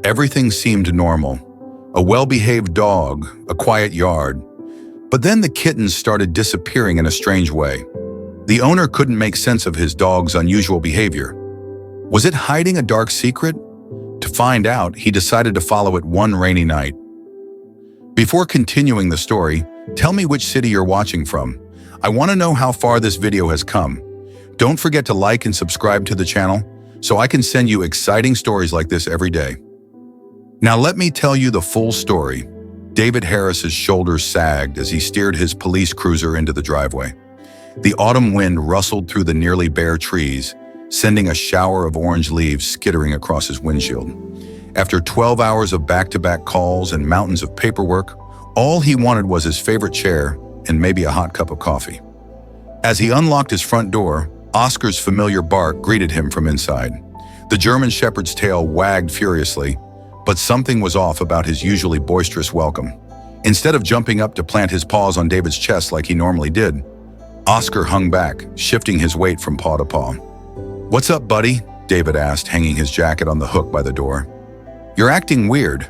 Everything seemed normal. A well-behaved dog, a quiet yard. But then the kittens started disappearing in a strange way. The owner couldn't make sense of his dog's unusual behavior. Was it hiding a dark secret? To find out, he decided to follow it one rainy night. Before continuing the story, tell me which city you're watching from. I want to know how far this video has come. Don't forget to like and subscribe to the channel so I can send you exciting stories like this every day. Now let me tell you the full story. David Harris's shoulders sagged as he steered his police cruiser into the driveway. The autumn wind rustled through the nearly bare trees, sending a shower of orange leaves skittering across his windshield. After 12 hours of back-to-back calls and mountains of paperwork, all he wanted was his favorite chair and maybe a hot cup of coffee. As he unlocked his front door, Oscar's familiar bark greeted him from inside. The German shepherd's tail wagged furiously, but something was off about his usually boisterous welcome. Instead of jumping up to plant his paws on David's chest like he normally did, Oscar hung back, shifting his weight from paw to paw. "What's up, buddy?" David asked, hanging his jacket on the hook by the door. "You're acting weird."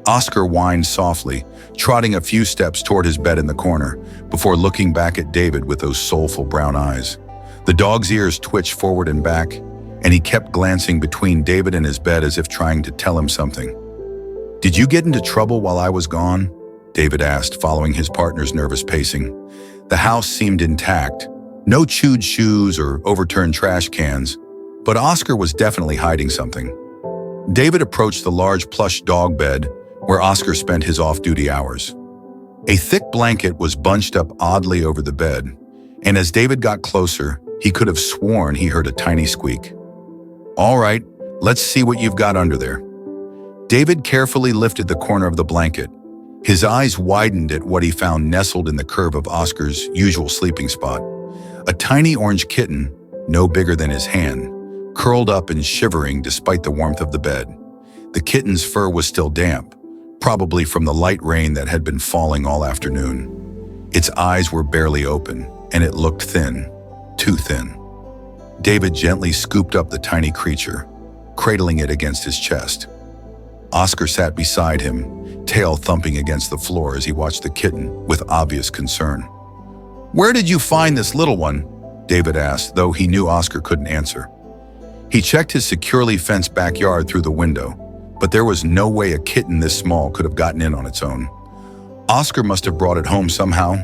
Oscar whined softly, trotting a few steps toward his bed in the corner, before looking back at David with those soulful brown eyes. The dog's ears twitched forward and back, and he kept glancing between David and his bed as if trying to tell him something. "Did you get into trouble while I was gone?" David asked, following his partner's nervous pacing. The house seemed intact. No chewed shoes or overturned trash cans, but Oscar was definitely hiding something. David approached the large plush dog bed where Oscar spent his off-duty hours. A thick blanket was bunched up oddly over the bed, and as David got closer, he could have sworn he heard a tiny squeak. "All right, let's see what you've got under there." David carefully lifted the corner of the blanket. His eyes widened at what he found nestled in the curve of Oscar's usual sleeping spot. A tiny orange kitten, no bigger than his hand, curled up and shivering despite the warmth of the bed. The kitten's fur was still damp, probably from the light rain that had been falling all afternoon. Its eyes were barely open, and it looked thin, too thin. David gently scooped up the tiny creature, cradling it against his chest. Oscar sat beside him, tail thumping against the floor as he watched the kitten with obvious concern. "Where did you find this little one?" David asked, though he knew Oscar couldn't answer. He checked his securely fenced backyard through the window, but there was no way a kitten this small could have gotten in on its own. Oscar must have brought it home somehow,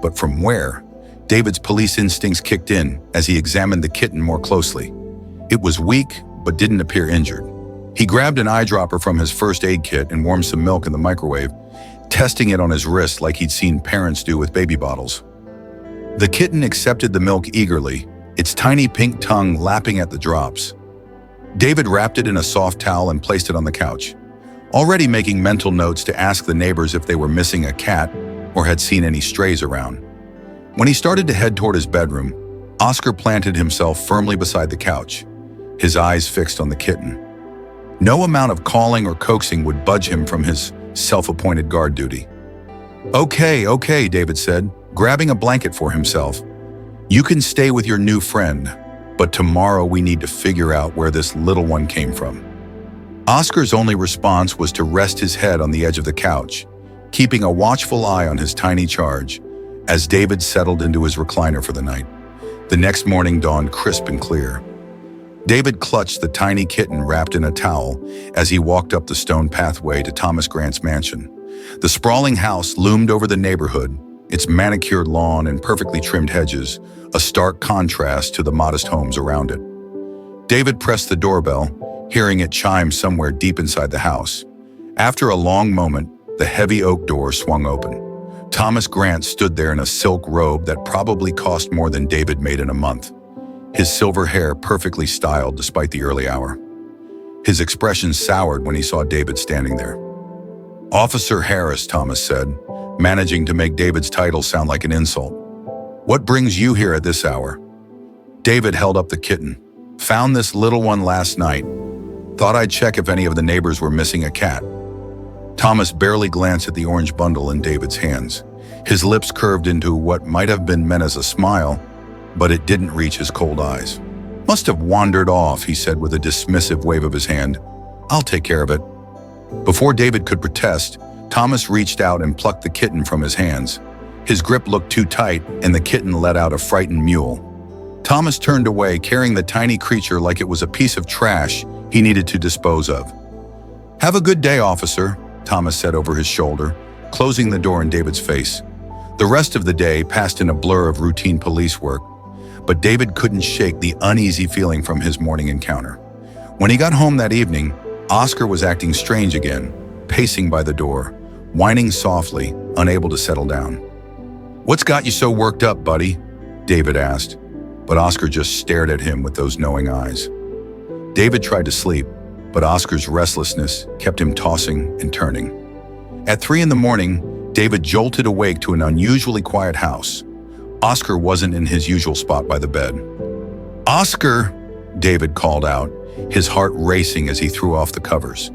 but from where? David's police instincts kicked in as he examined the kitten more closely. It was weak, but didn't appear injured. He grabbed an eyedropper from his first aid kit and warmed some milk in the microwave, testing it on his wrist like he'd seen parents do with baby bottles. The kitten accepted the milk eagerly, its tiny pink tongue lapping at the drops. David wrapped it in a soft towel and placed it on the couch, already making mental notes to ask the neighbors if they were missing a cat or had seen any strays around. When he started to head toward his bedroom, Oscar planted himself firmly beside the couch, his eyes fixed on the kitten. No amount of calling or coaxing would budge him from his self-appointed guard duty. Okay, David said, grabbing a blanket for himself. "You can stay with your new friend, but tomorrow we need to figure out where this little one came from." Oscar's only response was to rest his head on the edge of the couch, keeping a watchful eye on his tiny charge as David settled into his recliner for the night. The next morning dawned crisp and clear. David clutched the tiny kitten wrapped in a towel as he walked up the stone pathway to Thomas Grant's mansion. The sprawling house loomed over the neighborhood, its manicured lawn and perfectly trimmed hedges, a stark contrast to the modest homes around it. David pressed the doorbell, hearing it chime somewhere deep inside the house. After a long moment, the heavy oak door swung open. Thomas Grant stood there in a silk robe that probably cost more than David made in a month, his silver hair perfectly styled despite the early hour. His expression soured when he saw David standing there. "Officer Harris," Thomas said, managing to make David's title sound like an insult. "What brings you here at this hour?" David held up the kitten. "Found this little one last night. Thought I'd check if any of the neighbors were missing a cat." Thomas barely glanced at the orange bundle in David's hands. His lips curved into what might have been meant as a smile, but it didn't reach his cold eyes. "Must have wandered off," he said with a dismissive wave of his hand. "I'll take care of it." Before David could protest, Thomas reached out and plucked the kitten from his hands. His grip looked too tight, and the kitten let out a frightened mewl. Thomas turned away, carrying the tiny creature like it was a piece of trash he needed to dispose of. "Have a good day, officer," Thomas said over his shoulder, closing the door in David's face. The rest of the day passed in a blur of routine police work, but David couldn't shake the uneasy feeling from his morning encounter. When he got home that evening, Oscar was acting strange again, pacing by the door, whining softly, unable to settle down. "What's got you so worked up, buddy?" David asked, but Oscar just stared at him with those knowing eyes. David tried to sleep, but Oscar's restlessness kept him tossing and turning. At 3 in the morning, David jolted awake to an unusually quiet house. Oscar wasn't in his usual spot by the bed. "Oscar!" David called out, his heart racing as he threw off the covers.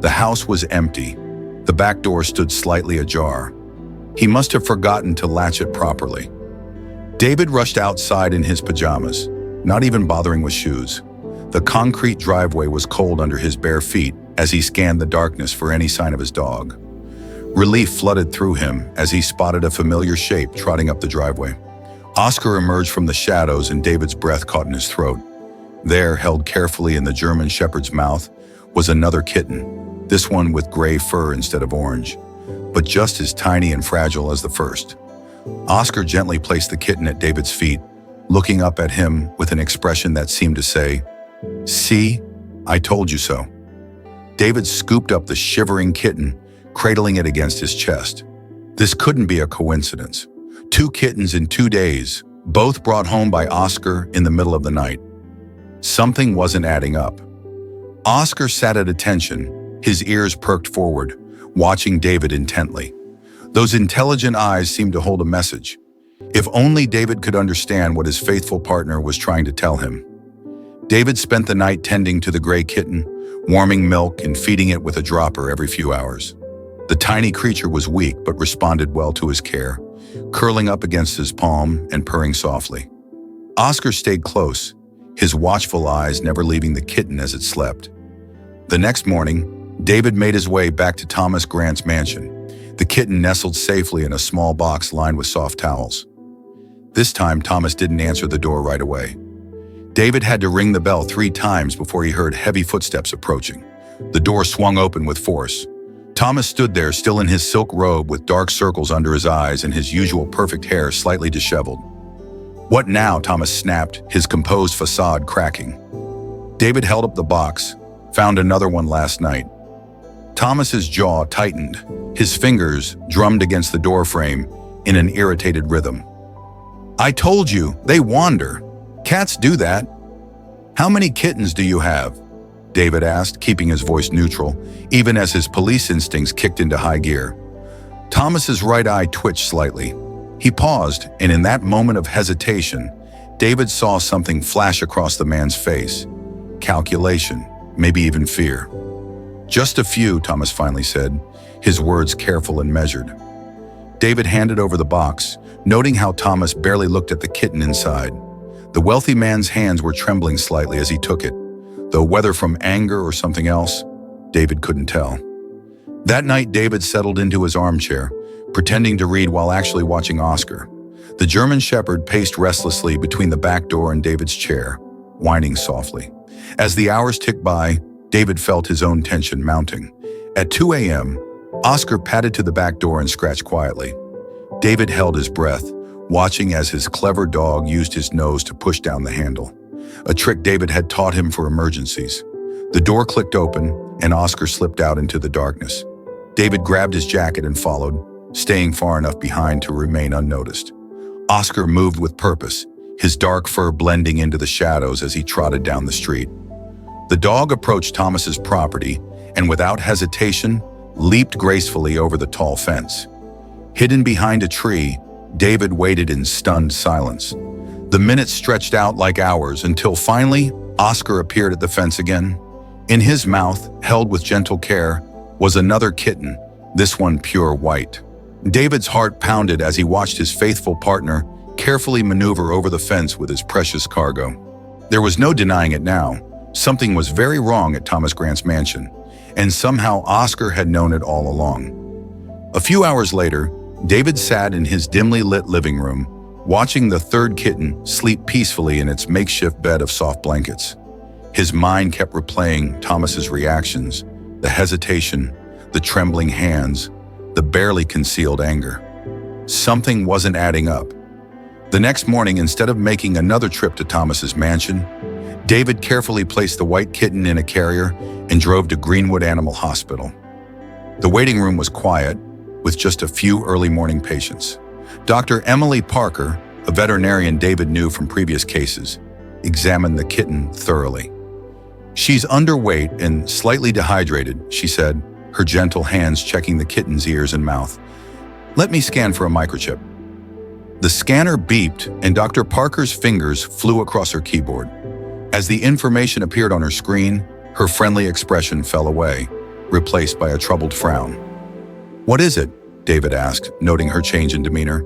The house was empty. The back door stood slightly ajar. He must have forgotten to latch it properly. David rushed outside in his pajamas, not even bothering with shoes. The concrete driveway was cold under his bare feet as he scanned the darkness for any sign of his dog. Relief flooded through him as he spotted a familiar shape trotting up the driveway. Oscar emerged from the shadows and David's breath caught in his throat. There, held carefully in the German Shepherd's mouth, was another kitten, this one with gray fur instead of orange, but just as tiny and fragile as the first. Oscar gently placed the kitten at David's feet, looking up at him with an expression that seemed to say, "See, I told you so." David scooped up the shivering kitten, cradling it against his chest. This couldn't be a coincidence. 2 kittens in 2 days, both brought home by Oscar in the middle of the night. Something wasn't adding up. Oscar sat at attention, his ears perked forward, watching David intently. Those intelligent eyes seemed to hold a message. If only David could understand what his faithful partner was trying to tell him. David spent the night tending to the gray kitten, warming milk and feeding it with a dropper every few hours. The tiny creature was weak but responded well to his care, curling up against his palm and purring softly. Oscar stayed close, his watchful eyes never leaving the kitten as it slept. The next morning, David made his way back to Thomas Grant's mansion. The kitten nestled safely in a small box lined with soft towels. This time, Thomas didn't answer the door right away. David had to ring the bell 3 times before he heard heavy footsteps approaching. The door swung open with force. Thomas stood there, still in his silk robe with dark circles under his eyes and his usual perfect hair slightly disheveled. "What now?" Thomas snapped, his composed facade cracking. David held up the box, found another one last night. Thomas's jaw tightened. His fingers drummed against the doorframe in an irritated rhythm. "I told you, they wander. Cats do that." "How many kittens do you have?" David asked, keeping his voice neutral, even as his police instincts kicked into high gear. Thomas's right eye twitched slightly. He paused, and in that moment of hesitation, David saw something flash across the man's face. Calculation, maybe even fear. "Just a few," Thomas finally said, his words careful and measured. David handed over the box, noting how Thomas barely looked at the kitten inside. The wealthy man's hands were trembling slightly as he took it, though whether from anger or something else, David couldn't tell. That night, David settled into his armchair, pretending to read while actually watching Oscar. The German Shepherd paced restlessly between the back door and David's chair, whining softly. As the hours ticked by, David felt his own tension mounting. At 2 a.m., Oscar padded to the back door and scratched quietly. David held his breath, watching as his clever dog used his nose to push down the handle, a trick David had taught him for emergencies. The door clicked open, and Oscar slipped out into the darkness. David grabbed his jacket and followed, staying far enough behind to remain unnoticed. Oscar moved with purpose, his dark fur blending into the shadows as he trotted down the street. The dog approached Thomas's property and without hesitation, leaped gracefully over the tall fence. Hidden behind a tree, David waited in stunned silence. The minutes stretched out like hours until finally, Oscar appeared at the fence again. In his mouth, held with gentle care, was another kitten, this one pure white. David's heart pounded as he watched his faithful partner carefully maneuver over the fence with his precious cargo. There was no denying it now. Something was very wrong at Thomas Grant's mansion, and somehow Oscar had known it all along. A few hours later, David sat in his dimly lit living room, watching the third kitten sleep peacefully in its makeshift bed of soft blankets. His mind kept replaying Thomas's reactions, the hesitation, the trembling hands, the barely concealed anger. Something wasn't adding up. The next morning, instead of making another trip to Thomas's mansion, David carefully placed the white kitten in a carrier and drove to Greenwood Animal Hospital. The waiting room was quiet, with just a few early morning patients. Dr. Emily Parker, a veterinarian David knew from previous cases, examined the kitten thoroughly. "She's underweight and slightly dehydrated," she said, her gentle hands checking the kitten's ears and mouth. "Let me scan for a microchip." The scanner beeped and Dr. Parker's fingers flew across her keyboard. As the information appeared on her screen, her friendly expression fell away, replaced by a troubled frown. "What is it?" David asked, noting her change in demeanor.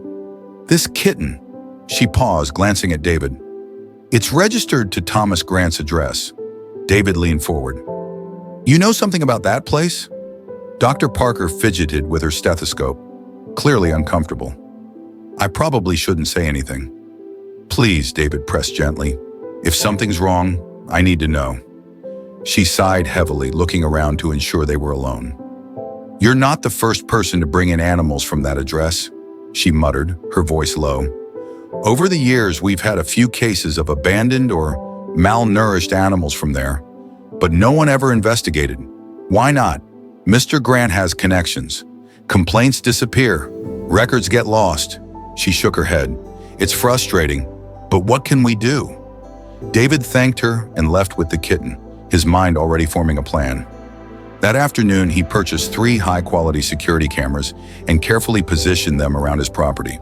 "This kitten." She paused, glancing at David. "It's registered to Thomas Grant's address." David leaned forward. "You know something about that place?" Dr. Parker fidgeted with her stethoscope, clearly uncomfortable. "I probably shouldn't say anything." "Please," David pressed gently. "If something's wrong, I need to know." She sighed heavily, looking around to ensure they were alone. "You're not the first person to bring in animals from that address," she muttered, her voice low. "Over the years, we've had a few cases of abandoned or malnourished animals from there, but no one ever investigated. Why not? Mr. Grant has connections. Complaints disappear. Records get lost." She shook her head. "It's frustrating, but what can we do?" David thanked her and left with the kitten, his mind already forming a plan. That afternoon, he purchased 3 high-quality security cameras and carefully positioned them around his property.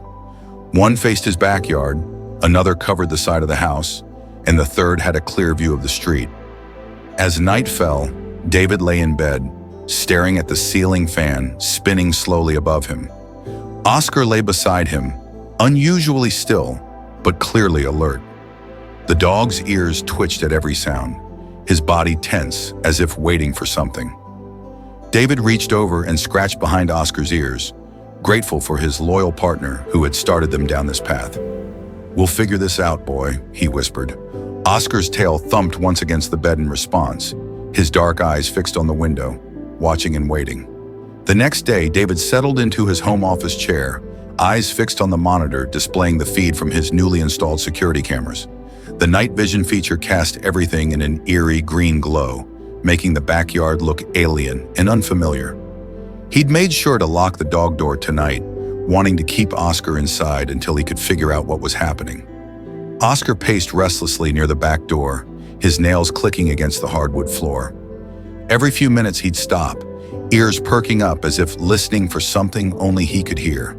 One faced his backyard, another covered the side of the house, and the third had a clear view of the street. As night fell, David lay in bed, staring at the ceiling fan spinning slowly above him. Oscar lay beside him, unusually still, but clearly alert. The dog's ears twitched at every sound, his body tense as if waiting for something. David reached over and scratched behind Oscar's ears, grateful for his loyal partner who had started them down this path. "We'll figure this out, boy," he whispered. Oscar's tail thumped once against the bed in response, his dark eyes fixed on the window, watching and waiting. The next day, David settled into his home office chair, eyes fixed on the monitor displaying the feed from his newly installed security cameras. The night vision feature cast everything in an eerie green glow, making the backyard look alien and unfamiliar. He'd made sure to lock the dog door tonight, wanting to keep Oscar inside until he could figure out what was happening. Oscar paced restlessly near the back door, his nails clicking against the hardwood floor. Every few minutes he'd stop, ears perking up as if listening for something only he could hear.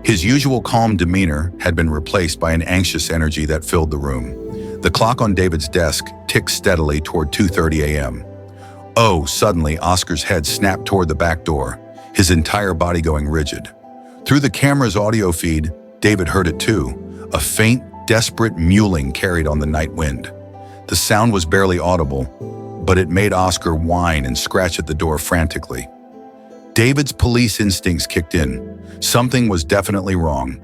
His usual calm demeanor had been replaced by an anxious energy that filled the room. The clock on David's desk ticked steadily toward 2:30 a.m. Oh, suddenly Oscar's head snapped toward the back door, his entire body going rigid. Through the camera's audio feed, David heard it too, a faint, desperate mewling carried on the night wind. The sound was barely audible, but it made Oscar whine and scratch at the door frantically. David's police instincts kicked in. Something was definitely wrong.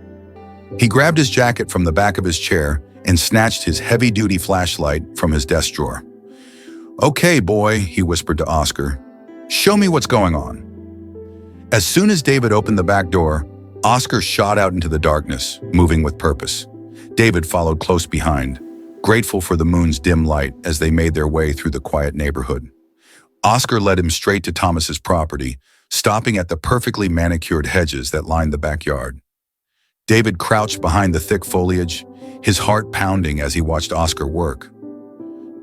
He grabbed his jacket from the back of his chair and snatched his heavy-duty flashlight from his desk drawer. "Okay, boy," he whispered to Oscar. "Show me what's going on." As soon as David opened the back door, Oscar shot out into the darkness, moving with purpose. David followed close behind, grateful for the moon's dim light as they made their way through the quiet neighborhood. Oscar led him straight to Thomas's property, stopping at the perfectly manicured hedges that lined the backyard. David crouched behind the thick foliage, his heart pounding as he watched Oscar work.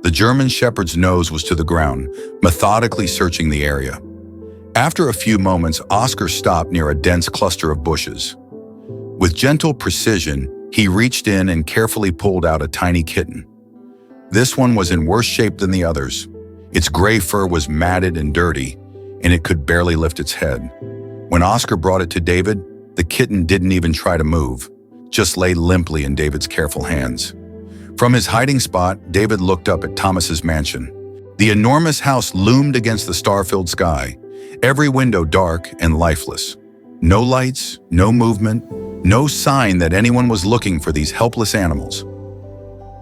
The German Shepherd's nose was to the ground, methodically searching the area. After a few moments, Oscar stopped near a dense cluster of bushes. With gentle precision, he reached in and carefully pulled out a tiny kitten. This one was in worse shape than the others. Its gray fur was matted and dirty, and it could barely lift its head. When Oscar brought it to David, the kitten didn't even try to move, just lay limply in David's careful hands. From his hiding spot, David looked up at Thomas's mansion. The enormous house loomed against the star-filled sky, every window dark and lifeless. No lights, no movement, no sign that anyone was looking for these helpless animals.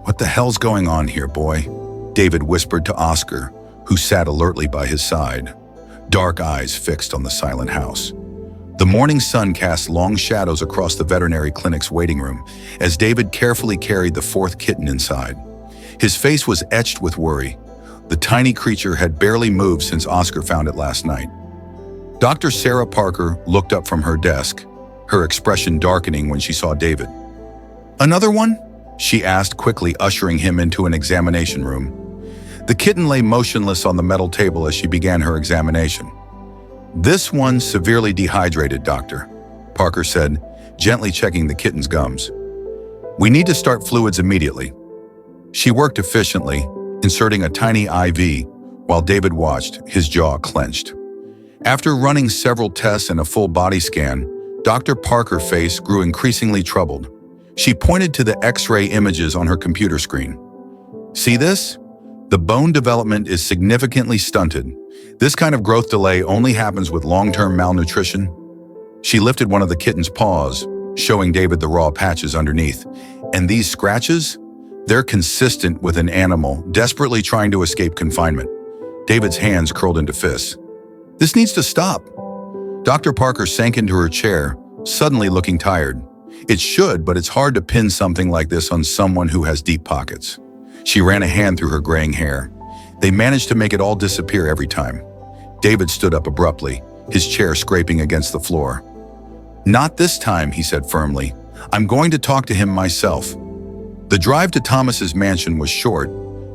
"What the hell's going on here, boy?" David whispered to Oscar, who sat alertly by his side, dark eyes fixed on the silent house. The morning sun cast long shadows across the veterinary clinic's waiting room as David carefully carried the fourth kitten inside. His face was etched with worry. The tiny creature had barely moved since Oscar found it last night. Dr. Sarah Parker looked up from her desk, her expression darkening when she saw David. "Another one?" she asked, quickly ushering him into an examination room. The kitten lay motionless on the metal table as she began her examination. "This one's severely dehydrated, doctor," Parker said, gently checking the kitten's gums. "We need to start fluids immediately." She worked efficiently, inserting a tiny IV, while David watched, his jaw clenched. After running several tests and a full body scan, Dr. Parker's face grew increasingly troubled. She pointed to the X-ray images on her computer screen. "See this? The bone development is significantly stunted. This kind of growth delay only happens with long-term malnutrition." She lifted one of the kitten's paws, showing David the raw patches underneath. "And these scratches? They're consistent with an animal desperately trying to escape confinement." David's hands curled into fists. "This needs to stop." Dr. Parker sank into her chair, suddenly looking tired. "It should, but it's hard to pin something like this on someone who has deep pockets." She ran a hand through her graying hair. "They managed to make it all disappear every time." David stood up abruptly, his chair scraping against the floor. "Not this time," he said firmly. "I'm going to talk to him myself." The drive to Thomas's mansion was short,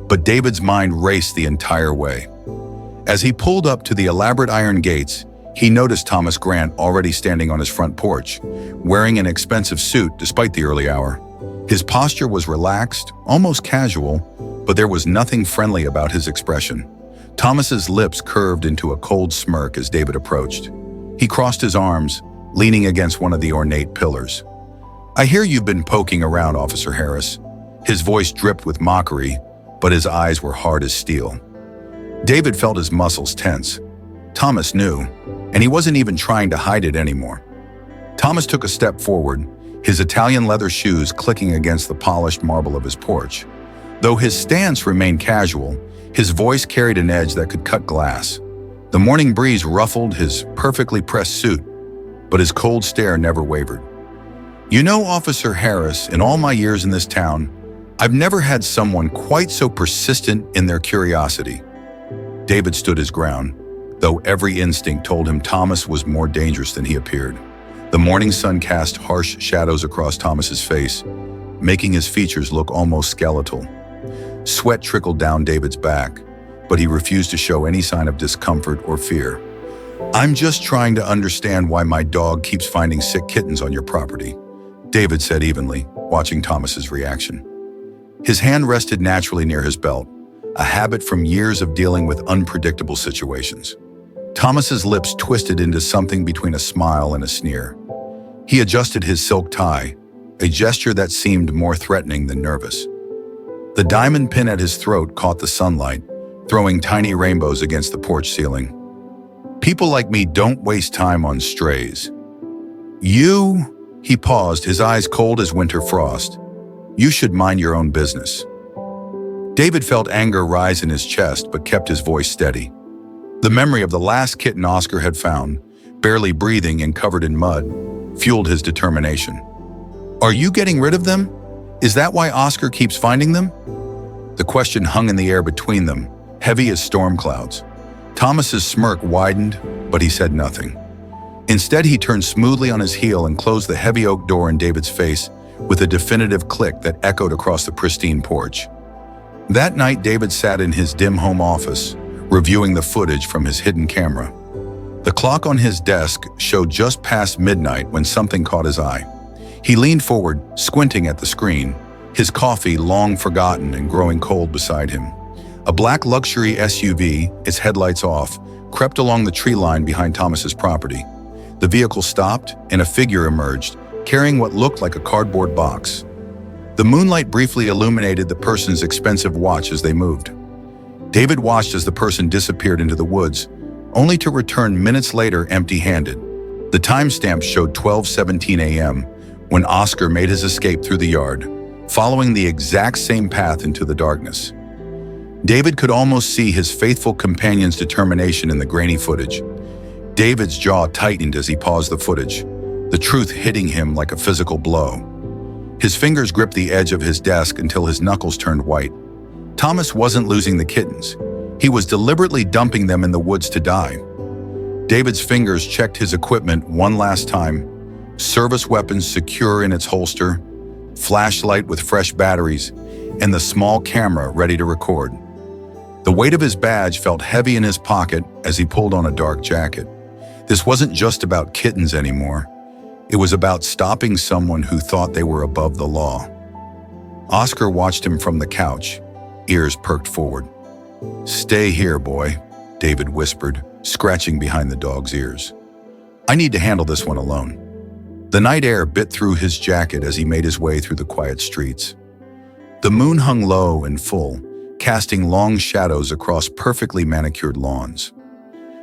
but David's mind raced the entire way. As he pulled up to the elaborate iron gates, he noticed Thomas Grant already standing on his front porch, wearing an expensive suit despite the early hour. His posture was relaxed, almost casual, but there was nothing friendly about his expression. Thomas's lips curved into a cold smirk as David approached. He crossed his arms, leaning against one of the ornate pillars. "I hear you've been poking around, Officer Harris." His voice dripped with mockery, but his eyes were hard as steel. David felt his muscles tense. Thomas knew, and he wasn't even trying to hide it anymore. Thomas took a step forward, his Italian leather shoes clicking against the polished marble of his porch. Though his stance remained casual, his voice carried an edge that could cut glass. The morning breeze ruffled his perfectly pressed suit, but his cold stare never wavered. "You know, Officer Harris, in all my years in this town, I've never had someone quite so persistent in their curiosity." David stood his ground, though every instinct told him Thomas was more dangerous than he appeared. The morning sun cast harsh shadows across Thomas's face, making his features look almost skeletal. Sweat trickled down David's back, but he refused to show any sign of discomfort or fear. "I'm just trying to understand why my dog keeps finding sick kittens on your property," David said evenly, watching Thomas's reaction. His hand rested naturally near his belt, a habit from years of dealing with unpredictable situations. Thomas's lips twisted into something between a smile and a sneer. He adjusted his silk tie, a gesture that seemed more threatening than nervous. The diamond pin at his throat caught the sunlight, throwing tiny rainbows against the porch ceiling. "People like me don't waste time on strays." "You?" He paused, his eyes cold as winter frost. "You should mind your own business." David felt anger rise in his chest but kept his voice steady. The memory of the last kitten Oscar had found, barely breathing and covered in mud, fueled his determination. "Are you getting rid of them? Is that why Oscar keeps finding them?" The question hung in the air between them, heavy as storm clouds. Thomas's smirk widened, but he said nothing. Instead, he turned smoothly on his heel and closed the heavy oak door in David's face with a definitive click that echoed across the pristine porch. That night, David sat in his dim home office, reviewing the footage from his hidden camera. The clock on his desk showed just past midnight when something caught his eye. He leaned forward, squinting at the screen, his coffee long forgotten and growing cold beside him. A black luxury SUV, its headlights off, crept along the tree line behind Thomas's property. The vehicle stopped, and a figure emerged, carrying what looked like a cardboard box. The moonlight briefly illuminated the person's expensive watch as they moved. David watched as the person disappeared into the woods, only to return minutes later empty-handed. The timestamp showed 12:17 a.m. when Oscar made his escape through the yard, following the exact same path into the darkness. David could almost see his faithful companion's determination in the grainy footage. David's jaw tightened as he paused the footage, the truth hitting him like a physical blow. His fingers gripped the edge of his desk until his knuckles turned white. Thomas wasn't losing the kittens. He was deliberately dumping them in the woods to die. David's fingers checked his equipment one last time, service weapons secure in its holster, flashlight with fresh batteries, and the small camera ready to record. The weight of his badge felt heavy in his pocket as he pulled on a dark jacket. This wasn't just about kittens anymore. It was about stopping someone who thought they were above the law. Oscar watched him from the couch, ears perked forward. "Stay here, boy," David whispered, scratching behind the dog's ears. "I need to handle this one alone." The night air bit through his jacket as he made his way through the quiet streets. The moon hung low and full, casting long shadows across perfectly manicured lawns.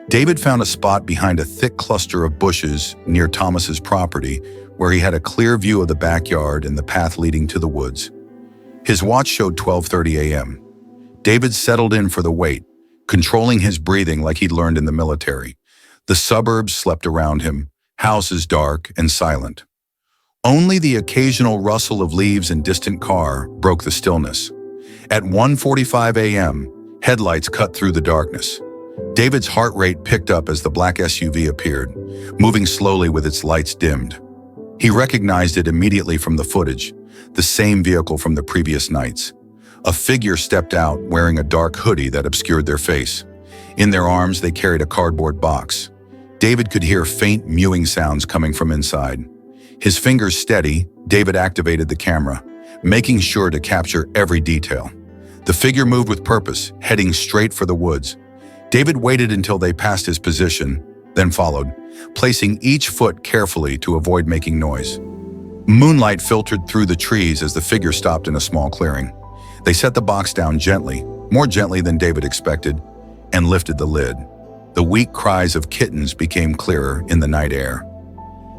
David found a spot behind a thick cluster of bushes near Thomas's property, where he had a clear view of the backyard and the path leading to the woods. His watch showed 12:30 a.m. David settled in for the wait, controlling his breathing like he'd learned in the military. The suburbs slept around him, houses dark and silent. Only the occasional rustle of leaves and distant car broke the stillness. At 1:45 a.m., headlights cut through the darkness. David's heart rate picked up as the black SUV appeared, moving slowly with its lights dimmed. He recognized it immediately from the footage, the same vehicle from the previous nights. A figure stepped out wearing a dark hoodie that obscured their face. In their arms, they carried a cardboard box. David could hear faint mewing sounds coming from inside. His fingers steady, David activated the camera, making sure to capture every detail. The figure moved with purpose, heading straight for the woods. David waited until they passed his position, then followed, placing each foot carefully to avoid making noise. Moonlight filtered through the trees as the figure stopped in a small clearing. They set the box down gently, more gently than David expected, and lifted the lid. The weak cries of kittens became clearer in the night air.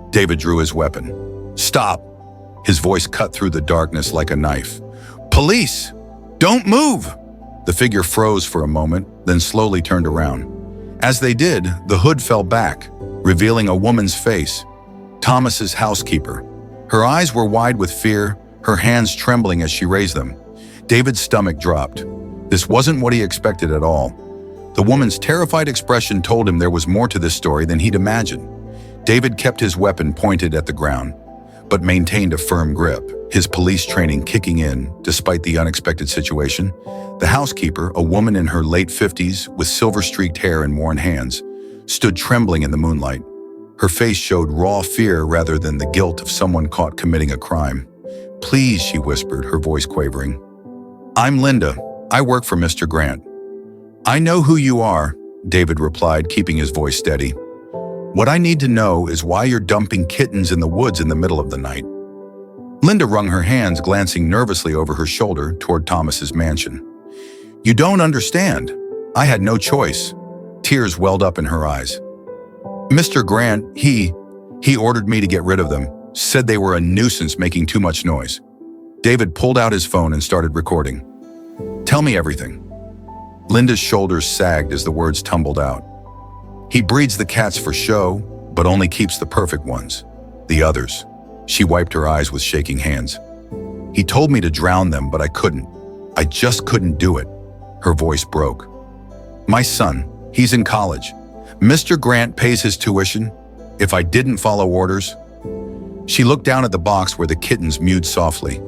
David drew his weapon. "Stop!" His voice cut through the darkness like a knife. "Police! Don't move!" The figure froze for a moment, then slowly turned around. As they did, the hood fell back, revealing a woman's face, Thomas's housekeeper. Her eyes were wide with fear, her hands trembling as she raised them. David's stomach dropped. This wasn't what he expected at all. The woman's terrified expression told him there was more to this story than he'd imagined. David kept his weapon pointed at the ground, but maintained a firm grip, his police training kicking in despite the unexpected situation. The housekeeper, a woman in her late 50s with silver-streaked hair and worn hands, stood trembling in the moonlight. Her face showed raw fear rather than the guilt of someone caught committing a crime. "Please," she whispered, her voice quavering. "I'm Linda. I work for Mr. Grant." "I know who you are," David replied, keeping his voice steady. "What I need to know is why you're dumping kittens in the woods in the middle of the night." Linda wrung her hands, glancing nervously over her shoulder toward Thomas's mansion. "You don't understand. I had no choice." Tears welled up in her eyes. "Mr. Grant, he ordered me to get rid of them, said they were a nuisance making too much noise." David pulled out his phone and started recording. "Tell me everything." Linda's shoulders sagged as the words tumbled out. "He breeds the cats for show, but only keeps the perfect ones. The others." She wiped her eyes with shaking hands. "He told me to drown them, but I couldn't. I just couldn't do it." Her voice broke. "My son, he's in college. Mr. Grant pays his tuition. If I didn't follow orders..." She looked down at the box where the kittens mewed softly.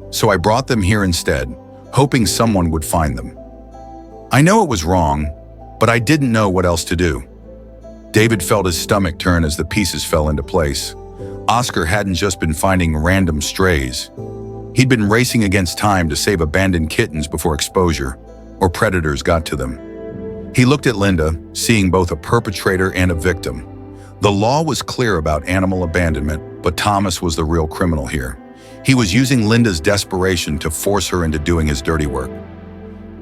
"So I brought them here instead, hoping someone would find them. I know it was wrong, but I didn't know what else to do." David felt his stomach turn as the pieces fell into place. Oscar hadn't just been finding random strays. He'd been racing against time to save abandoned kittens before exposure or predators got to them. He looked at Linda, seeing both a perpetrator and a victim. The law was clear about animal abandonment, but Thomas was the real criminal here. He was using Linda's desperation to force her into doing his dirty work.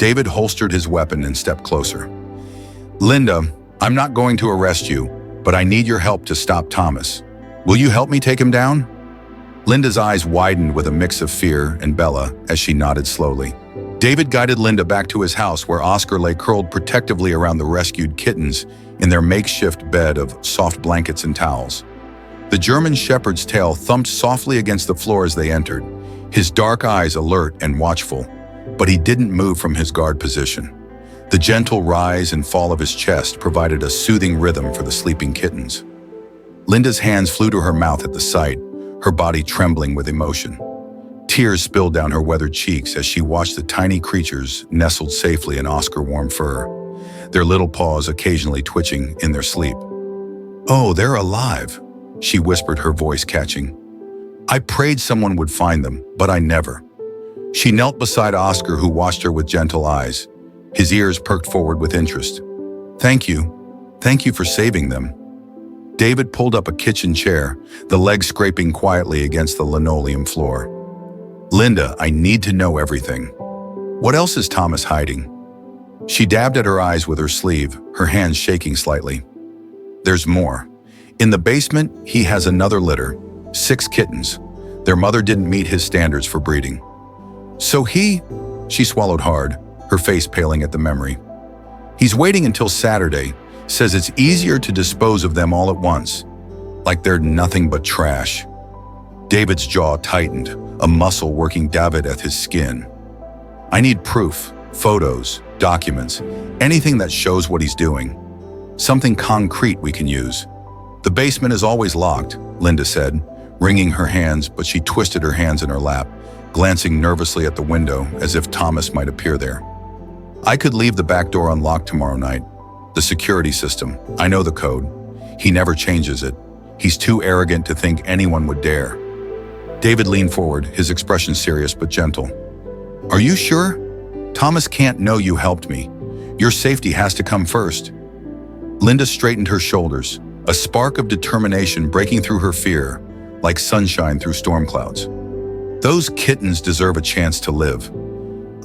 David holstered his weapon and stepped closer. "Linda, I'm not going to arrest you, but I need your help to stop Thomas. Will you help me take him down?" Linda's eyes widened with a mix of fear and Bella as she nodded slowly. David guided Linda back to his house where Oscar lay curled protectively around the rescued kittens in their makeshift bed of soft blankets and towels. The German shepherd's tail thumped softly against the floor as they entered, his dark eyes alert and watchful, but he didn't move from his guard position. The gentle rise and fall of his chest provided a soothing rhythm for the sleeping kittens. Linda's hands flew to her mouth at the sight, her body trembling with emotion. Tears spilled down her weathered cheeks as she watched the tiny creatures nestled safely in Oscar's warm fur, their little paws occasionally twitching in their sleep. "Oh, they're alive," she whispered, her voice catching. "I prayed someone would find them, but I never." She knelt beside Oscar, who watched her with gentle eyes, his ears perked forward with interest. Thank you for saving them." David pulled up a kitchen chair, the legs scraping quietly against the linoleum floor. "Linda, I need to know everything. What else is Thomas hiding?" She dabbed at her eyes with her sleeve, her hands shaking slightly. "There's more. In the basement, he has another litter, 6 kittens. Their mother didn't meet his standards for breeding. So she swallowed hard, her face paling at the memory. "He's waiting until Saturday, says it's easier to dispose of them all at once, like they're nothing but trash." David's jaw tightened, a muscle working David at his skin. "I need proof, photos, documents, anything that shows what he's doing. Something concrete we can use." "The basement is always locked," Linda said, wringing her hands, but she twisted her hands in her lap, glancing nervously at the window as if Thomas might appear there. "I could leave the back door unlocked tomorrow night. The security system, I know the code. He never changes it. He's too arrogant to think anyone would dare." David leaned forward, his expression serious but gentle. "Are you sure? Thomas can't know you helped me. Your safety has to come first." Linda straightened her shoulders, a spark of determination breaking through her fear, like sunshine through storm clouds. "Those kittens deserve a chance to live.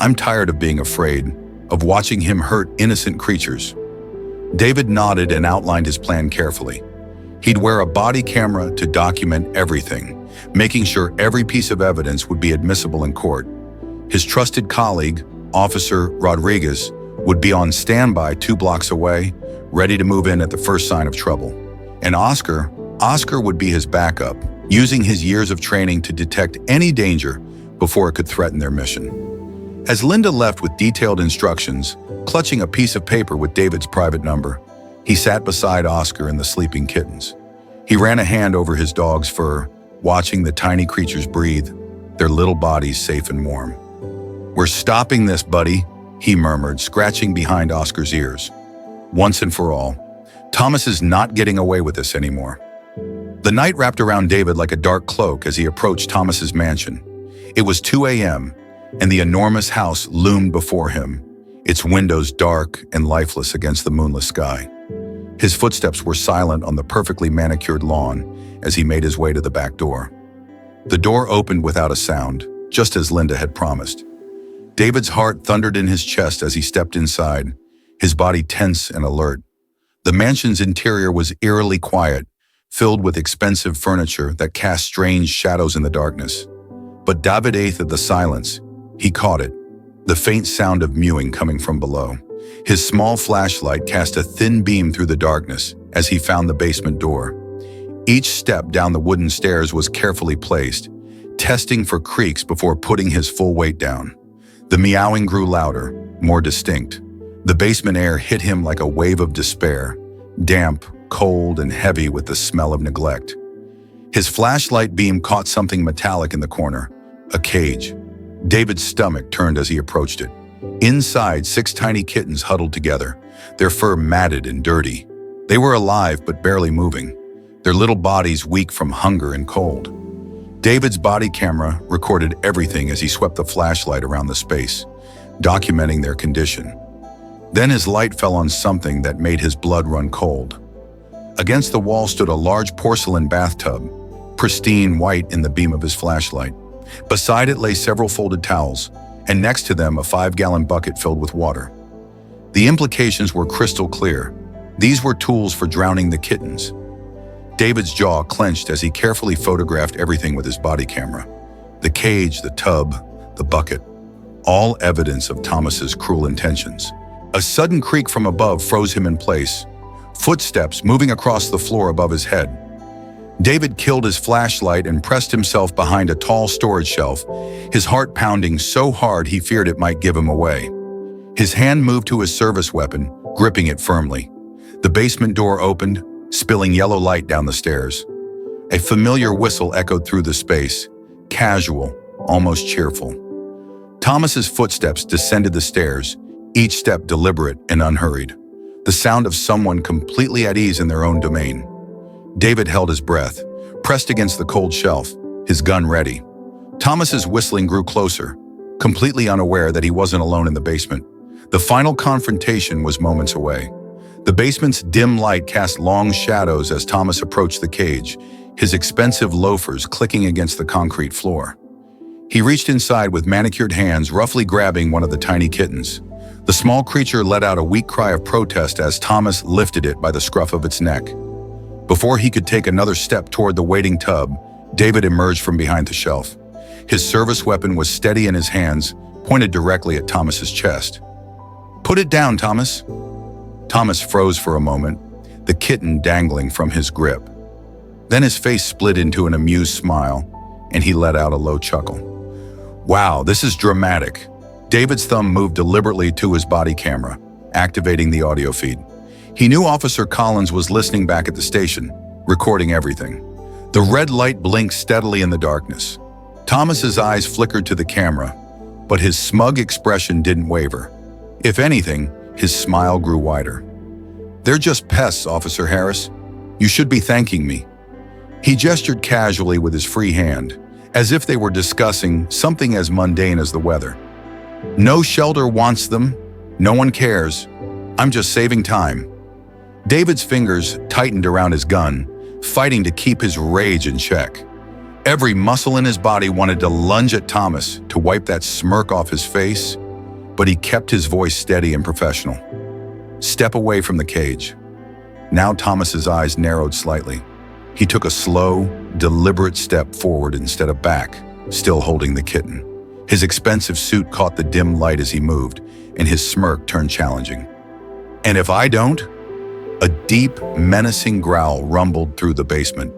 I'm tired of being afraid, of watching him hurt innocent creatures." David nodded and outlined his plan carefully. He'd wear a body camera to document everything, making sure every piece of evidence would be admissible in court. His trusted colleague, Officer Rodriguez, would be on standby 2 blocks away, ready to move in at the first sign of trouble. And Oscar would be his backup, using his years of training to detect any danger before it could threaten their mission. As Linda left with detailed instructions, clutching a piece of paper with David's private number, he sat beside Oscar and the sleeping kittens. He ran a hand over his dog's fur, watching the tiny creatures breathe, their little bodies safe and warm. "We're stopping this, buddy," he murmured, scratching behind Oscar's ears. "Once and for all. Thomas is not getting away with this anymore." The night wrapped around David like a dark cloak as he approached Thomas's mansion. It was 2 a.m., and the enormous house loomed before him, its windows dark and lifeless against the moonless sky. His footsteps were silent on the perfectly manicured lawn as he made his way to the back door. The door opened without a sound, just as Linda had promised. David's heart thundered in his chest as he stepped inside, his body tense and alert. The mansion's interior was eerily quiet, filled with expensive furniture that cast strange shadows in the darkness. But David ate at the silence. He caught it, the faint sound of mewing coming from below. His small flashlight cast a thin beam through the darkness as he found the basement door. Each step down the wooden stairs was carefully placed, testing for creaks before putting his full weight down. The meowing grew louder, more distinct. The basement air hit him like a wave of despair, damp, cold, and heavy with the smell of neglect. His flashlight beam caught something metallic in the corner, a cage. David's stomach turned as he approached it. Inside, 6 tiny kittens huddled together, their fur matted and dirty. They were alive but barely moving, their little bodies weak from hunger and cold. David's body camera recorded everything as he swept the flashlight around the space, documenting their condition. Then his light fell on something that made his blood run cold. Against the wall stood a large porcelain bathtub, pristine white in the beam of his flashlight. Beside it lay several folded towels, and next to them a 5-gallon bucket filled with water. The implications were crystal clear. These were tools for drowning the kittens. David's jaw clenched as he carefully photographed everything with his body camera. The cage, the tub, the bucket, all evidence of Thomas's cruel intentions. A sudden creak from above froze him in place, footsteps moving across the floor above his head. David killed his flashlight and pressed himself behind a tall storage shelf, his heart pounding so hard he feared it might give him away. His hand moved to his service weapon, gripping it firmly. The basement door opened, spilling yellow light down the stairs. A familiar whistle echoed through the space, casual, almost cheerful. Thomas's footsteps descended the stairs, each step deliberate and unhurried, the sound of someone completely at ease in their own domain. David held his breath, pressed against the cold shelf, his gun ready. Thomas's whistling grew closer, completely unaware that he wasn't alone in the basement. The final confrontation was moments away. The basement's dim light cast long shadows as Thomas approached the cage, his expensive loafers clicking against the concrete floor. He reached inside with manicured hands, roughly grabbing one of the tiny kittens. The small creature let out a weak cry of protest as Thomas lifted it by the scruff of its neck. Before he could take another step toward the waiting tub, David emerged from behind the shelf. His service weapon was steady in his hands, pointed directly at Thomas's chest. "Put it down, Thomas." Thomas froze for a moment, the kitten dangling from his grip. Then his face split into an amused smile, and he let out a low chuckle. "Wow, this is dramatic." David's thumb moved deliberately to his body camera, activating the audio feed. He knew Officer Collins was listening back at the station, recording everything. The red light blinked steadily in the darkness. Thomas's eyes flickered to the camera, but his smug expression didn't waver. If anything, his smile grew wider. "They're just pests, Officer Harris. You should be thanking me." He gestured casually with his free hand, as if they were discussing something as mundane as the weather. "No shelter wants them. No one cares. I'm just saving time." David's fingers tightened around his gun, fighting to keep his rage in check. Every muscle in his body wanted to lunge at Thomas to wipe that smirk off his face, but he kept his voice steady and professional. "Step away from the cage." Now Thomas's eyes narrowed slightly. He took a slow, deliberate step forward instead of back, still holding the kitten. His expensive suit caught the dim light as he moved, and his smirk turned challenging. "And if I don't?" A deep, menacing growl rumbled through the basement.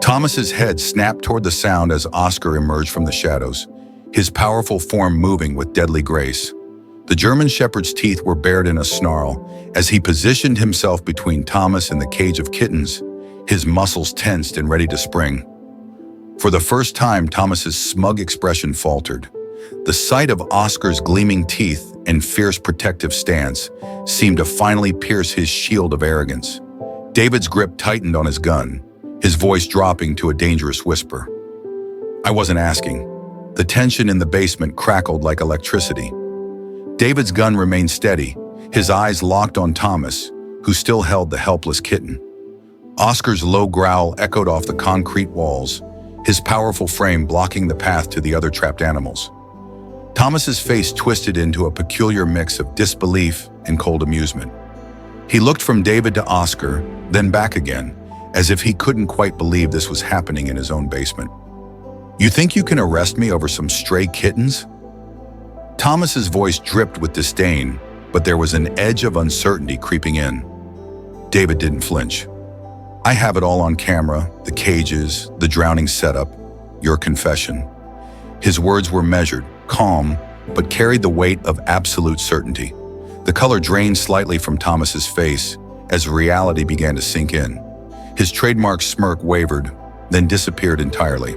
Thomas's head snapped toward the sound as Oscar emerged from the shadows, his powerful form moving with deadly grace. The German Shepherd's teeth were bared in a snarl as he positioned himself between Thomas and the cage of kittens, his muscles tensed and ready to spring. For the first time, Thomas's smug expression faltered. The sight of Oscar's gleaming teeth and fierce protective stance seemed to finally pierce his shield of arrogance. David's grip tightened on his gun, his voice dropping to a dangerous whisper. "I wasn't asking." The tension in the basement crackled like electricity. David's gun remained steady, his eyes locked on Thomas, who still held the helpless kitten. Oscar's low growl echoed off the concrete walls, his powerful frame blocking the path to the other trapped animals. Thomas's face twisted into a peculiar mix of disbelief and cold amusement. He looked from David to Oscar, then back again, as if he couldn't quite believe this was happening in his own basement. "You think you can arrest me over some stray kittens?" Thomas's voice dripped with disdain, but there was an edge of uncertainty creeping in. David didn't flinch. "I have it all on camera, the cages, the drowning setup, your confession." His words were measured, calm, but carried the weight of absolute certainty. The color drained slightly from Thomas's face as reality began to sink in. His trademark smirk wavered, then disappeared entirely.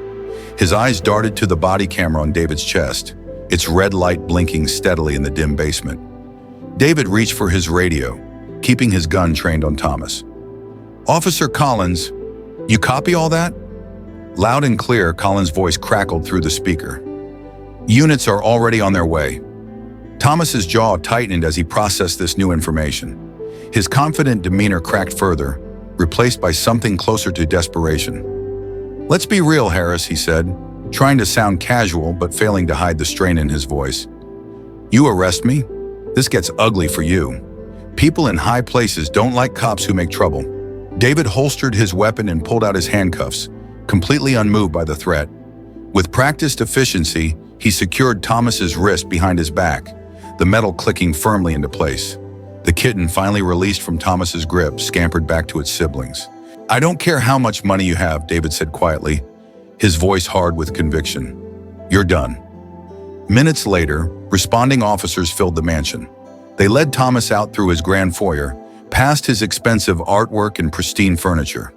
His eyes darted to the body camera on David's chest, its red light blinking steadily in the dim basement. David reached for his radio, keeping his gun trained on Thomas. "Officer Collins, you copy all that?" Loud and clear, Collins' voice crackled through the speaker. "Units are already on their way." Thomas's jaw tightened as he processed this new information. His confident demeanor cracked further, replaced by something closer to desperation. "Let's be real, Harris," he said, trying to sound casual but failing to hide the strain in his voice. You arrest me? This gets ugly for you. People in high places don't like cops who make trouble. David holstered his weapon and pulled out his handcuffs, completely unmoved by the threat. With practiced efficiency, he secured Thomas's wrist behind his back, the metal clicking firmly into place. The kitten, finally released from Thomas's grip, scampered back to its siblings. I don't care how much money you have, David said quietly, his voice hard with conviction. You're done. Minutes later, responding officers filled the mansion. They led Thomas out through his grand foyer, past his expensive artwork and pristine furniture.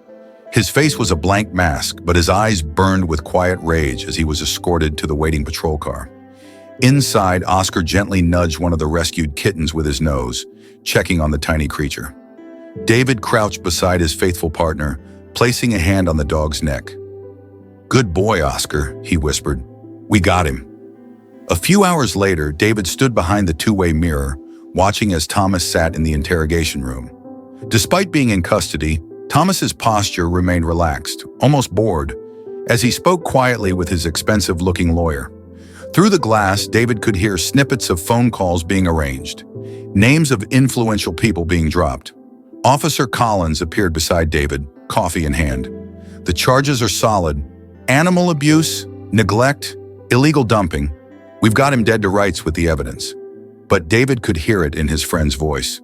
His face was a blank mask, but his eyes burned with quiet rage as he was escorted to the waiting patrol car. Inside, Oscar gently nudged one of the rescued kittens with his nose, checking on the tiny creature. David crouched beside his faithful partner, placing a hand on the dog's neck. Good boy, Oscar, he whispered. We got him. A few hours later, David stood behind the two-way mirror, watching as Thomas sat in the interrogation room. Despite being in custody, Thomas's posture remained relaxed, almost bored, as he spoke quietly with his expensive-looking lawyer. Through the glass, David could hear snippets of phone calls being arranged, names of influential people being dropped. Officer Collins appeared beside David, coffee in hand. The charges are solid. Animal abuse, neglect, illegal dumping. We've got him dead to rights with the evidence. But David could hear it in his friend's voice.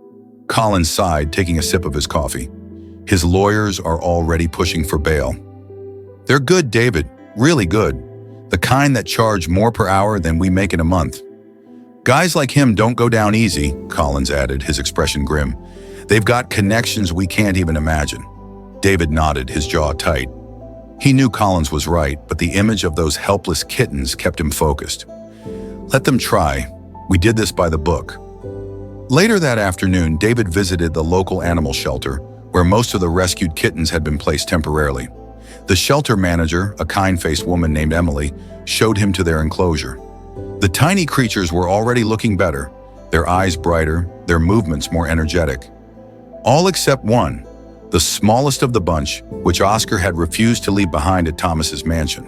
Collins sighed, taking a sip of his coffee. His lawyers are already pushing for bail. They're good, David, really good. The kind that charge more per hour than we make in a month. Guys like him don't go down easy, Collins added, his expression grim. They've got connections we can't even imagine. David nodded, his jaw tight. He knew Collins was right, but the image of those helpless kittens kept him focused. Let them try. We did this by the book. Later that afternoon, David visited the local animal shelter, where most of the rescued kittens had been placed temporarily. The shelter manager, a kind-faced woman named Emily, showed him to their enclosure. The tiny creatures were already looking better, their eyes brighter, their movements more energetic. All except one, the smallest of the bunch, which Oscar had refused to leave behind at Thomas's mansion.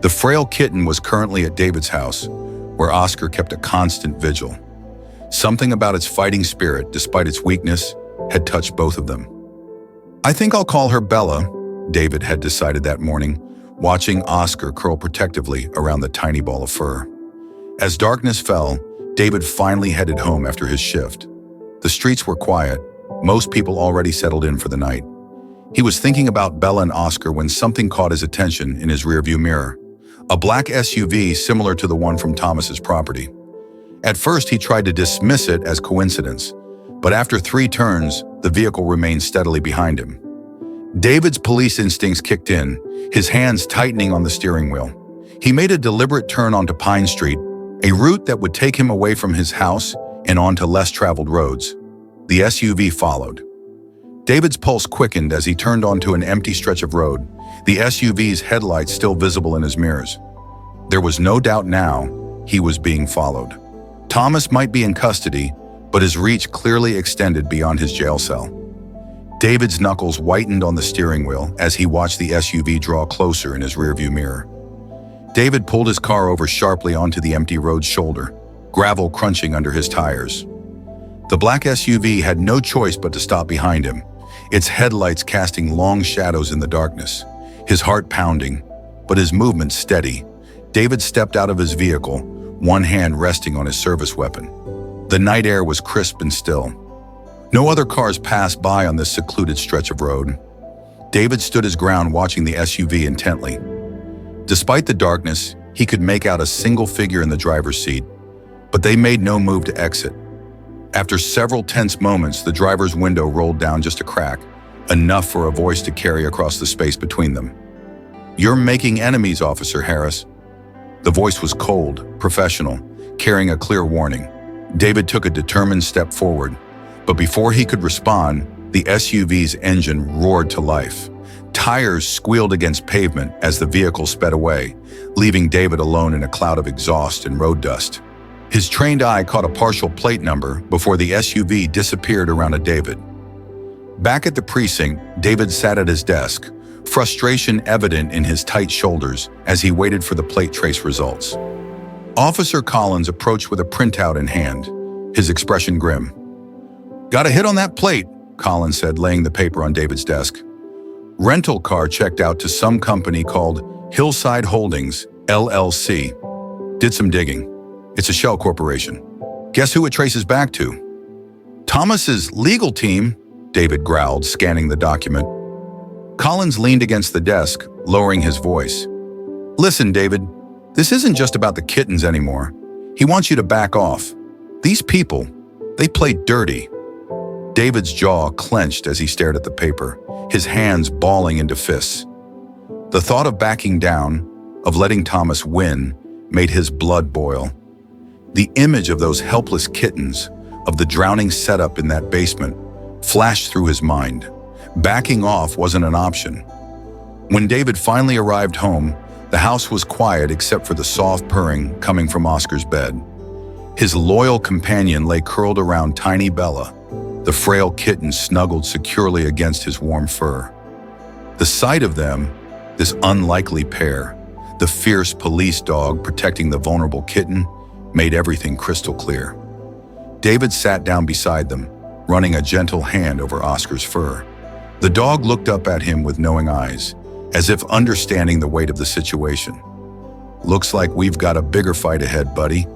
The frail kitten was currently at David's house, where Oscar kept a constant vigil. Something about its fighting spirit, despite its weakness, had touched both of them. I think I'll call her Bella, David had decided that morning, watching Oscar curl protectively around the tiny ball of fur. As darkness fell, David finally headed home after his shift. The streets were quiet, most people already settled in for the night. He was thinking about Bella and Oscar when something caught his attention in his rearview mirror. A black SUV similar to the one from Thomas's property. At first, he tried to dismiss it as coincidence, but after 3 turns, the vehicle remained steadily behind him. David's police instincts kicked in, his hands tightening on the steering wheel. He made a deliberate turn onto Pine Street, a route that would take him away from his house and onto less traveled roads. The SUV followed. David's pulse quickened as he turned onto an empty stretch of road, the SUV's headlights still visible in his mirrors. There was no doubt now he was being followed. Thomas might be in custody, but his reach clearly extended beyond his jail cell. David's knuckles whitened on the steering wheel as he watched the SUV draw closer in his rearview mirror. David pulled his car over sharply onto the empty road's shoulder, gravel crunching under his tires. The black SUV had no choice but to stop behind him, its headlights casting long shadows in the darkness. His heart pounding, but his movement steady. David stepped out of his vehicle, one hand resting on his service weapon. The night air was crisp and still. No other cars passed by on this secluded stretch of road. David stood his ground watching the SUV intently. Despite the darkness, he could make out a single figure in the driver's seat, but they made no move to exit. After several tense moments, the driver's window rolled down just a crack, enough for a voice to carry across the space between them. You're making enemies, Officer Harris. The voice was cold, professional, carrying a clear warning. David took a determined step forward, but before he could respond, the SUV's engine roared to life. Tires squealed against pavement as the vehicle sped away, leaving David alone in a cloud of exhaust and road dust. His trained eye caught a partial plate number before the SUV disappeared around a David. Back at the precinct, David sat at his desk, frustration evident in his tight shoulders as he waited for the plate trace results. Officer Collins approached with a printout in hand, his expression grim. "Got a hit on that plate," Collins said, laying the paper on David's desk. "Rental car checked out to some company called Hillside Holdings, LLC. Did some digging. It's a shell corporation. Guess who it traces back to?" "Thomas's legal team," David growled, scanning the document. Collins leaned against the desk, lowering his voice. "Listen, David, this isn't just about the Kittens anymore. He wants you to back off. These people, they play dirty." David's jaw clenched as he stared at the paper, his hands balling into fists. The thought of backing down, of letting Thomas win, made his blood boil. The image of those helpless kittens, of the drowning setup in that basement, flashed through his mind. Backing off wasn't an option. When David finally arrived home, the house was quiet except for the soft purring coming from Oscar's bed. His loyal companion lay curled around tiny Bella, the frail kitten snuggled securely against his warm fur. The sight of them, this unlikely pair, the fierce police dog protecting the vulnerable kitten, made everything crystal clear. David sat down beside them, running a gentle hand over Oscar's fur. The dog looked up at him with knowing eyes, as if understanding the weight of the situation. "Looks like we've got a bigger fight ahead, buddy,"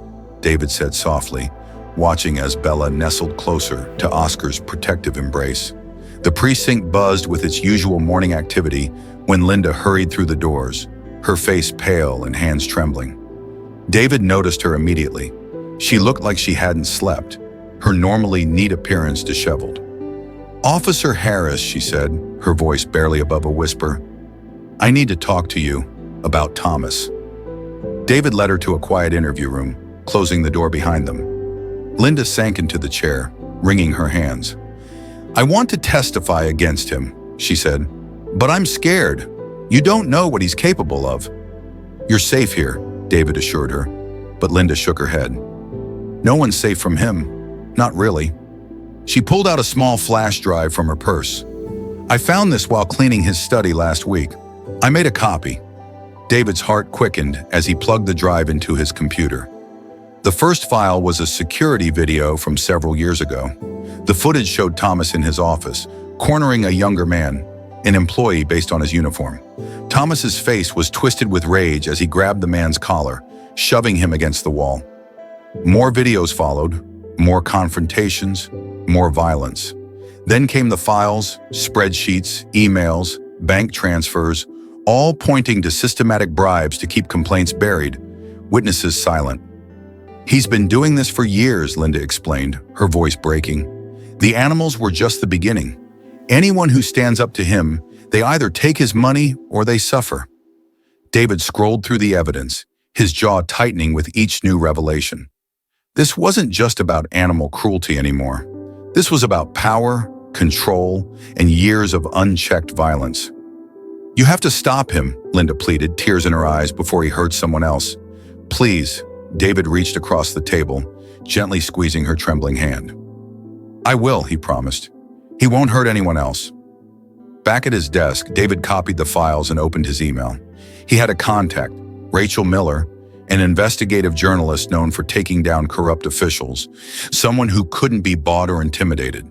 David said softly, watching as Bella nestled closer to Oscar's protective embrace. The precinct buzzed with its usual morning activity when Linda hurried through the doors, her face pale and hands trembling. David noticed her immediately. She looked like she hadn't slept, her normally neat appearance disheveled. "Officer Harris," she said, her voice barely above a whisper, "I need to talk to you about Thomas." David led her to a quiet interview room, closing the door behind them. Linda sank into the chair, wringing her hands. "I want to testify against him," she said, "but I'm scared. You don't know what he's capable of." "You're safe here," David assured her, but Linda shook her head. "No one's safe from him. Not really." She pulled out a small flash drive from her purse. "I found this while cleaning his study last week. I made a copy." David's heart quickened as he plugged the drive into his computer. The first file was a security video from several years ago. The footage showed Thomas in his office, cornering a younger man, an employee based on his uniform. Thomas's face was twisted with rage as he grabbed the man's collar, shoving him against the wall. More videos followed, more confrontations, more violence. Then came the files, spreadsheets, emails, bank transfers, all pointing to systematic bribes to keep complaints buried, witnesses silent. "He's been doing this for years," Linda explained, her voice breaking. "The animals were just the beginning. Anyone who stands up to him, they either take his money or they suffer." David scrolled through the evidence, his jaw tightening with each new revelation. This wasn't just about animal cruelty anymore. This was about power, control, and years of unchecked violence. "You have to stop him," Linda pleaded, tears in her eyes before he hurt someone else. "Please." David reached across the table, gently squeezing her trembling hand. "I will," he promised. "He won't hurt anyone else." Back at his desk, David copied the files and opened his email. He had a contact, Rachel Miller, an investigative journalist known for taking down corrupt officials, someone who couldn't be bought or intimidated.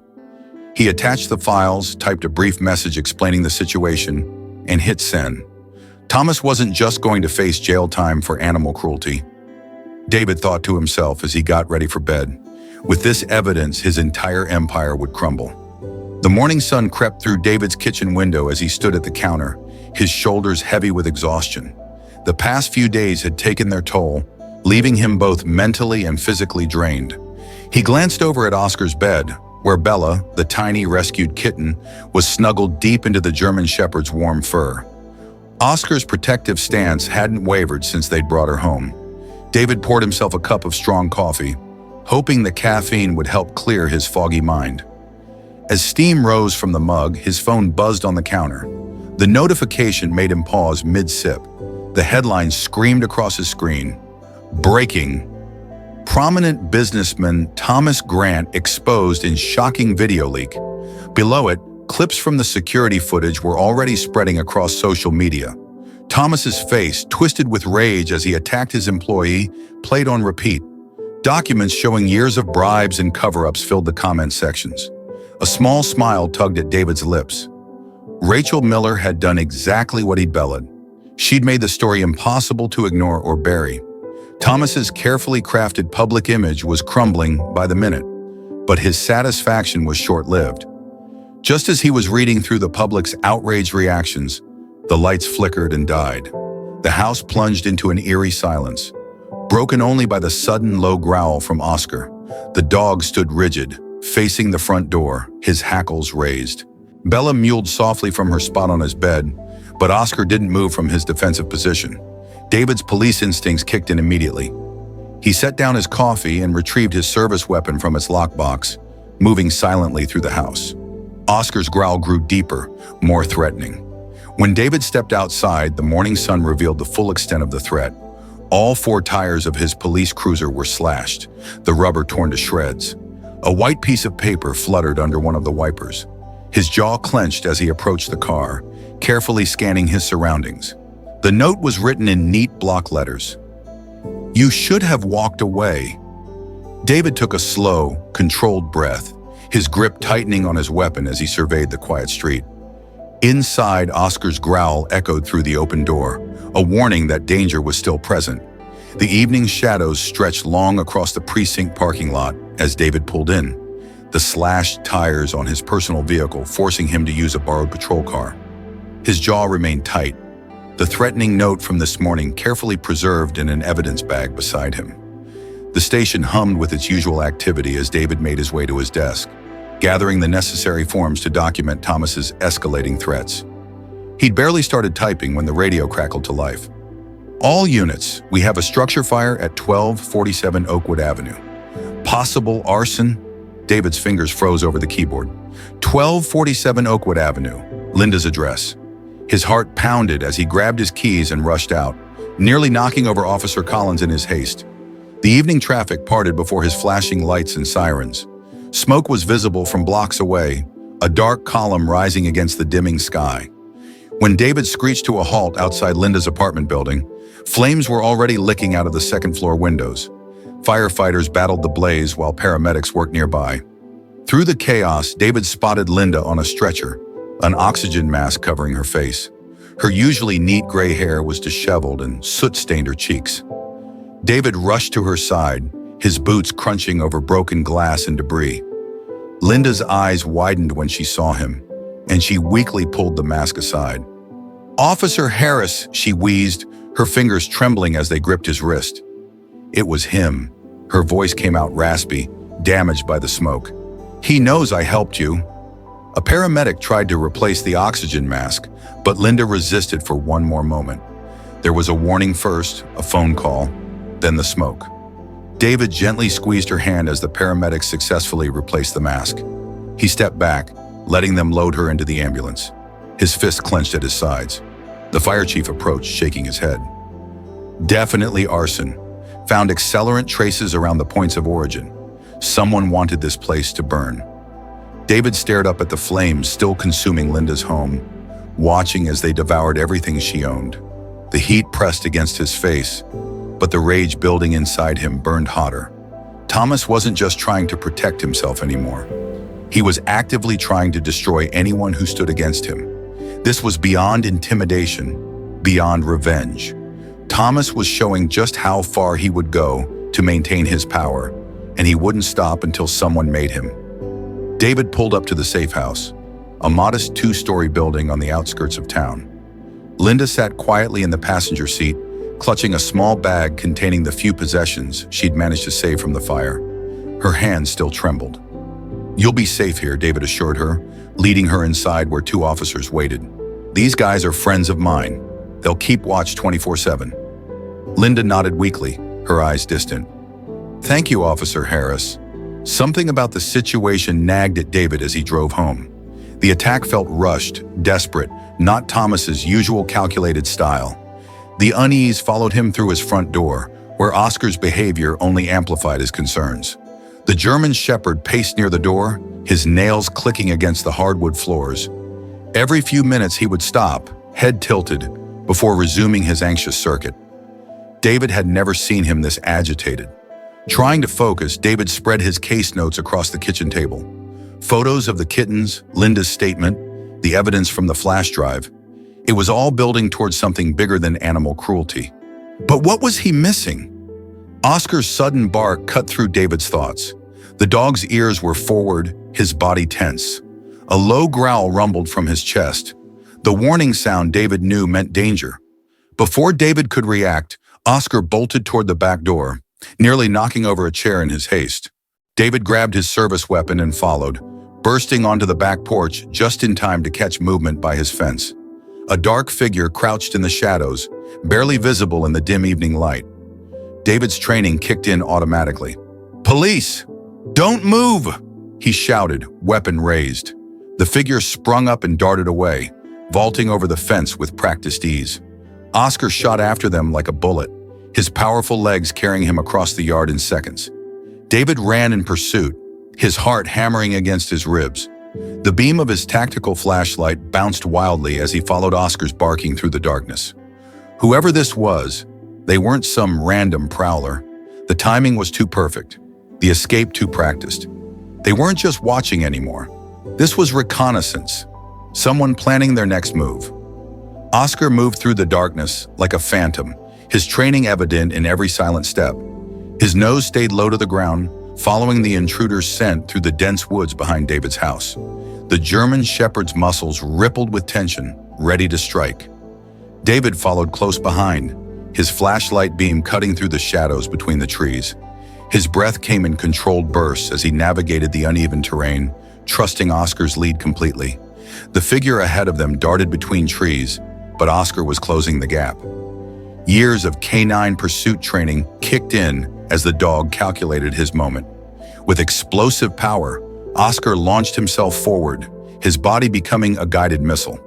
He attached the files, typed a brief message explaining the situation, and hit send. Thomas wasn't just going to face jail time for animal cruelty. David thought to himself as he got ready for bed. With this evidence, his entire empire would crumble. The morning sun crept through David's kitchen window as he stood at the counter, his shoulders heavy with exhaustion. The past few days had taken their toll, leaving him both mentally and physically drained. He glanced over at Oscar's bed, where Bella, the tiny rescued kitten, was snuggled deep into the German Shepherd's warm fur. Oscar's protective stance hadn't wavered since they'd brought her home. David poured himself a cup of strong coffee, hoping the caffeine would help clear his foggy mind. As steam rose from the mug, his phone buzzed on the counter. The notification made him pause mid-sip. The headline screamed across his screen. "Breaking. Prominent businessman Thomas Grant exposed in shocking video leak." Below it, clips from the security footage were already spreading across social media. Thomas's face, twisted with rage as he attacked his employee, played on repeat. Documents showing years of bribes and cover-ups filled the comment sections. A small smile tugged at David's lips. Rachel Miller had done exactly what he'd belted. She'd made the story impossible to ignore or bury. Thomas's carefully crafted public image was crumbling by the minute, but his satisfaction was short-lived. Just as he was reading through the public's outraged reactions, the lights flickered and died. The house plunged into an eerie silence, broken only by the sudden low growl from Oscar. The dog stood rigid, facing the front door, his hackles raised. Bella mewed softly from her spot on his bed, but Oscar didn't move from his defensive position. David's police instincts kicked in immediately. He set down his coffee and retrieved his service weapon from its lockbox, moving silently through the house. Oscar's growl grew deeper, more threatening. When David stepped outside, the morning sun revealed the full extent of the threat. All 4 tires of his police cruiser were slashed, the rubber torn to shreds. A white piece of paper fluttered under one of the wipers. His jaw clenched as he approached the car, carefully scanning his surroundings. The note was written in neat block letters. "You should have walked away." David took a slow, controlled breath, his grip tightening on his weapon as he surveyed the quiet street. Inside, Oscar's growl echoed through the open door, a warning that danger was still present. The evening shadows stretched long across the precinct parking lot as David pulled in, the slashed tires on his personal vehicle forcing him to use a borrowed patrol car. His jaw remained tight, the threatening note from this morning carefully preserved in an evidence bag beside him. The station hummed with its usual activity as David made his way to his desk, gathering the necessary forms to document Thomas's escalating threats. He'd barely started typing when the radio crackled to life. "All units, we have a structure fire at 1247 Oakwood Avenue. Possible arson?" David's fingers froze over the keyboard. 1247 Oakwood Avenue, Linda's address. His heart pounded as he grabbed his keys and rushed out, nearly knocking over Officer Collins in his haste. The evening traffic parted before his flashing lights and sirens. Smoke was visible from blocks away, a dark column rising against the dimming sky. When David screeched to a halt outside Linda's apartment building, flames were already licking out of the second-floor windows. Firefighters battled the blaze while paramedics worked nearby. Through the chaos, David spotted Linda on a stretcher, an oxygen mask covering her face. Her usually neat gray hair was disheveled and soot stained her cheeks. David rushed to her side, his boots crunching over broken glass and debris. Linda's eyes widened when she saw him, and she weakly pulled the mask aside. "Officer Harris," she wheezed, her fingers trembling as they gripped his wrist. It was him. Her voice came out raspy, damaged by the smoke. "He knows I helped you." A paramedic tried to replace the oxygen mask, but Linda resisted for one more moment. There was a warning first, a phone call, then the smoke. David gently squeezed her hand as the paramedics successfully replaced the mask. He stepped back, letting them load her into the ambulance. His fist clenched at his sides. The fire chief approached, shaking his head. "Definitely arson. Found accelerant traces around the points of origin. Someone wanted this place to burn." David stared up at the flames still consuming Linda's home, watching as they devoured everything she owned. The heat pressed against his face, but the rage building inside him burned hotter. Thomas wasn't just trying to protect himself anymore. He was actively trying to destroy anyone who stood against him. This was beyond intimidation, beyond revenge. Thomas was showing just how far he would go to maintain his power, and he wouldn't stop until someone made him. David pulled up to the safe house, a modest 2-story building on the outskirts of town. Linda sat quietly in the passenger seat, clutching a small bag containing the few possessions she'd managed to save from the fire. Her hands still trembled. "You'll be safe here," David assured her, leading her inside where 2 officers waited. "These guys are friends of mine. They'll keep watch 24/7. Linda nodded weakly, her eyes distant. "Thank you, Officer Harris." Something about the situation nagged at David as he drove home. The attack felt rushed, desperate, not Thomas's usual calculated style. The unease followed him through his front door, where Oscar's behavior only amplified his concerns. The German shepherd paced near the door, his nails clicking against the hardwood floors. Every few minutes he would stop, head tilted, before resuming his anxious circuit. David had never seen him this agitated. Trying to focus, David spread his case notes across the kitchen table. Photos of the kittens, Linda's statement, the evidence from the flash drive. It was all building towards something bigger than animal cruelty. But what was he missing? Oscar's sudden bark cut through David's thoughts. The dog's ears were forward, his body tense. A low growl rumbled from his chest. The warning sound David knew meant danger. Before David could react, Oscar bolted toward the back door, nearly knocking over a chair in his haste. David grabbed his service weapon and followed, bursting onto the back porch just in time to catch movement by his fence. A dark figure crouched in the shadows, barely visible in the dim evening light. David's training kicked in automatically. "Police! Don't move!" he shouted, weapon raised. The figure sprung up and darted away, vaulting over the fence with practiced ease. Oscar shot after them like a bullet, his powerful legs carrying him across the yard in seconds. David ran in pursuit, his heart hammering against his ribs. The beam of his tactical flashlight bounced wildly as he followed Oscar's barking through the darkness. Whoever this was, they weren't some random prowler. The timing was too perfect, the escape too practiced. They weren't just watching anymore. This was reconnaissance, someone planning their next move. Oscar moved through the darkness like a phantom, his training evident in every silent step. His nose stayed low to the ground, following the intruder's scent through the dense woods behind David's house. The German shepherd's muscles rippled with tension, ready to strike. David followed close behind, his flashlight beam cutting through the shadows between the trees. His breath came in controlled bursts as he navigated the uneven terrain, trusting Oscar's lead completely. The figure ahead of them darted between trees, but Oscar was closing the gap. Years of canine pursuit training kicked in as the dog calculated his moment. With explosive power, Oscar launched himself forward, his body becoming a guided missile.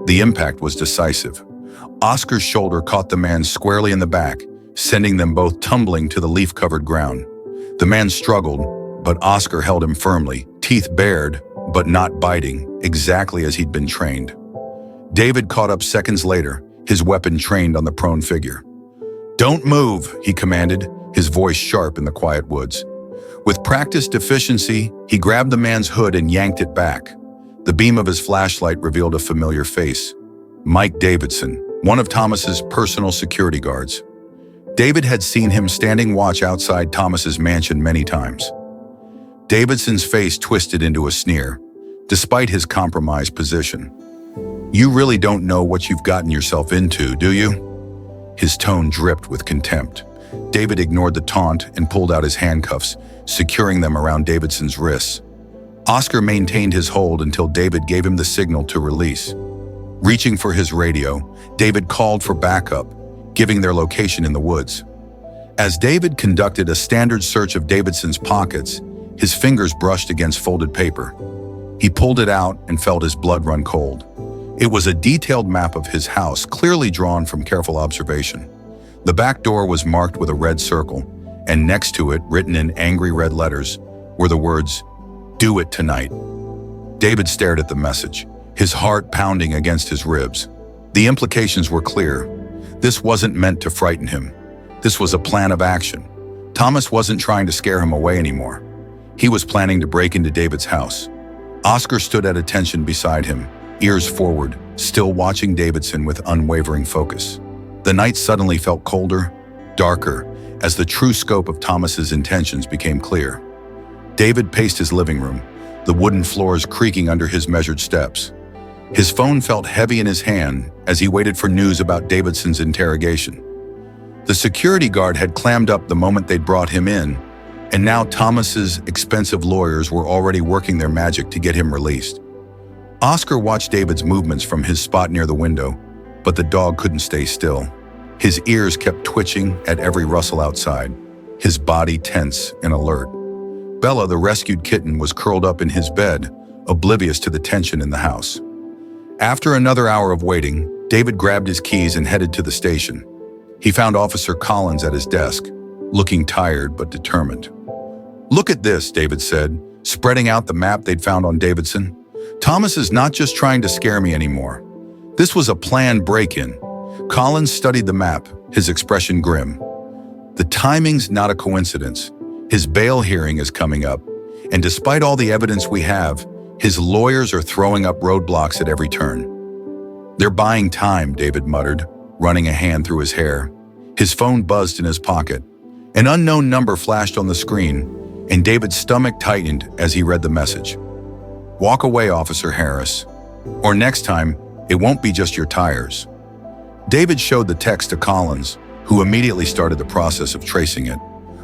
The impact was decisive. Oscar's shoulder caught the man squarely in the back, sending them both tumbling to the leaf-covered ground. The man struggled, but Oscar held him firmly, teeth bared, but not biting, exactly as he'd been trained. David caught up seconds later, his weapon trained on the prone figure. "Don't move," he commanded, his voice sharp in the quiet woods. With practiced efficiency, he grabbed the man's hood and yanked it back. The beam of his flashlight revealed a familiar face. Mike Davidson, one of Thomas's personal security guards. David had seen him standing watch outside Thomas's mansion many times. Davidson's face twisted into a sneer, despite his compromised position. "You really don't know what you've gotten yourself into, do you?" His tone dripped with contempt. David ignored the taunt and pulled out his handcuffs, securing them around Davidson's wrists. Oscar maintained his hold until David gave him the signal to release. Reaching for his radio, David called for backup, giving their location in the woods. As David conducted a standard search of Davidson's pockets, his fingers brushed against folded paper. He pulled it out and felt his blood run cold. It was a detailed map of his house, clearly drawn from careful observation. The back door was marked with a red circle, and next to it, written in angry red letters, were the words, "Do it tonight." David stared at the message, his heart pounding against his ribs. The implications were clear. This wasn't meant to frighten him. This was a plan of action. Thomas wasn't trying to scare him away anymore. He was planning to break into David's house. Oscar stood at attention beside him, ears forward, still watching Davidson with unwavering focus. The night suddenly felt colder, darker, as the true scope of Thomas's intentions became clear. David paced his living room, the wooden floors creaking under his measured steps. His phone felt heavy in his hand as he waited for news about Davidson's interrogation. The security guard had clammed up the moment they'd brought him in, and now Thomas's expensive lawyers were already working their magic to get him released. Oscar watched David's movements from his spot near the window, but the dog couldn't stay still. His ears kept twitching at every rustle outside, his body tense and alert. Bella, the rescued kitten, was curled up in his bed, oblivious to the tension in the house. After another hour of waiting, David grabbed his keys and headed to the station. He found Officer Collins at his desk, looking tired but determined. "Look at this," David said, spreading out the map they'd found on Davidson. "Thomas is not just trying to scare me anymore. This was a planned break-in. Collins studied the map, his expression grim. The timing's not a coincidence. His bail hearing is coming up, and despite all the evidence we have, his lawyers are throwing up roadblocks at every turn. "They're buying time," David muttered, running a hand through his hair. His phone buzzed in his pocket. An unknown number flashed on the screen, and David's stomach tightened as he read the message. "Walk away, Officer Harris. Or next time, it won't be just your tires." David showed the text to Collins, who immediately started the process of tracing it,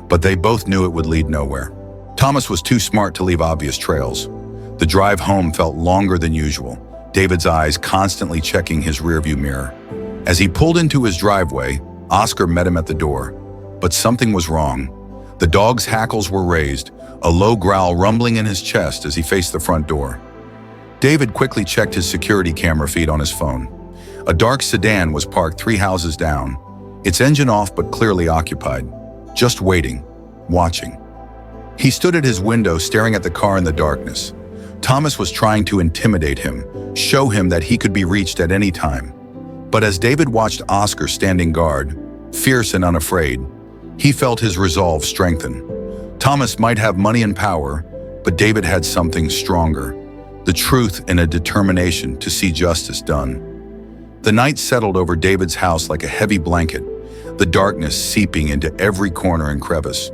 but they both knew it would lead nowhere. Thomas was too smart to leave obvious trails. The drive home felt longer than usual, David's eyes constantly checking his rearview mirror. As he pulled into his driveway, Oscar met him at the door. But something was wrong. The dog's hackles were raised, a low growl rumbling in his chest as he faced the front door. David quickly checked his security camera feed on his phone. A dark sedan was parked 3 houses down, its engine off but clearly occupied, just waiting, watching. He stood at his window staring at the car in the darkness. Thomas was trying to intimidate him, show him that he could be reached at any time. But as David watched Oscar standing guard, fierce and unafraid, he felt his resolve strengthen. Thomas might have money and power, but David had something stronger, the truth and a determination to see justice done. The night settled over David's house like a heavy blanket, the darkness seeping into every corner and crevice.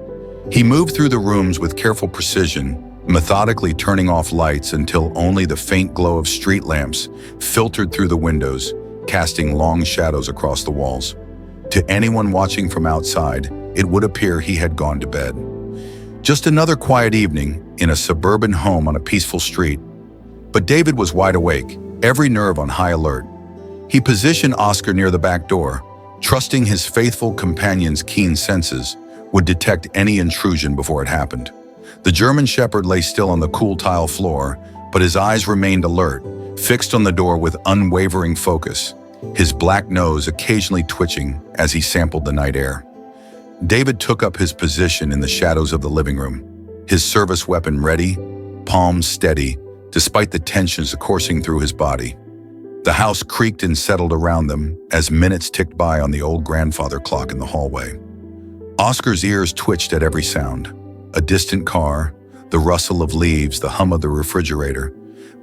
He moved through the rooms with careful precision, methodically turning off lights until only the faint glow of street lamps filtered through the windows, casting long shadows across the walls. To anyone watching from outside, it would appear he had gone to bed. Just another quiet evening in a suburban home on a peaceful street. But David was wide awake, every nerve on high alert. He positioned Oscar near the back door, trusting his faithful companion's keen senses would detect any intrusion before it happened. The German Shepherd lay still on the cool tile floor, but his eyes remained alert, fixed on the door with unwavering focus, his black nose occasionally twitching as he sampled the night air. David took up his position in the shadows of the living room, his service weapon ready, palms steady, despite the tensions coursing through his body. The house creaked and settled around them as minutes ticked by on the old grandfather clock in the hallway. Oscar's ears twitched at every sound, a distant car, the rustle of leaves, the hum of the refrigerator,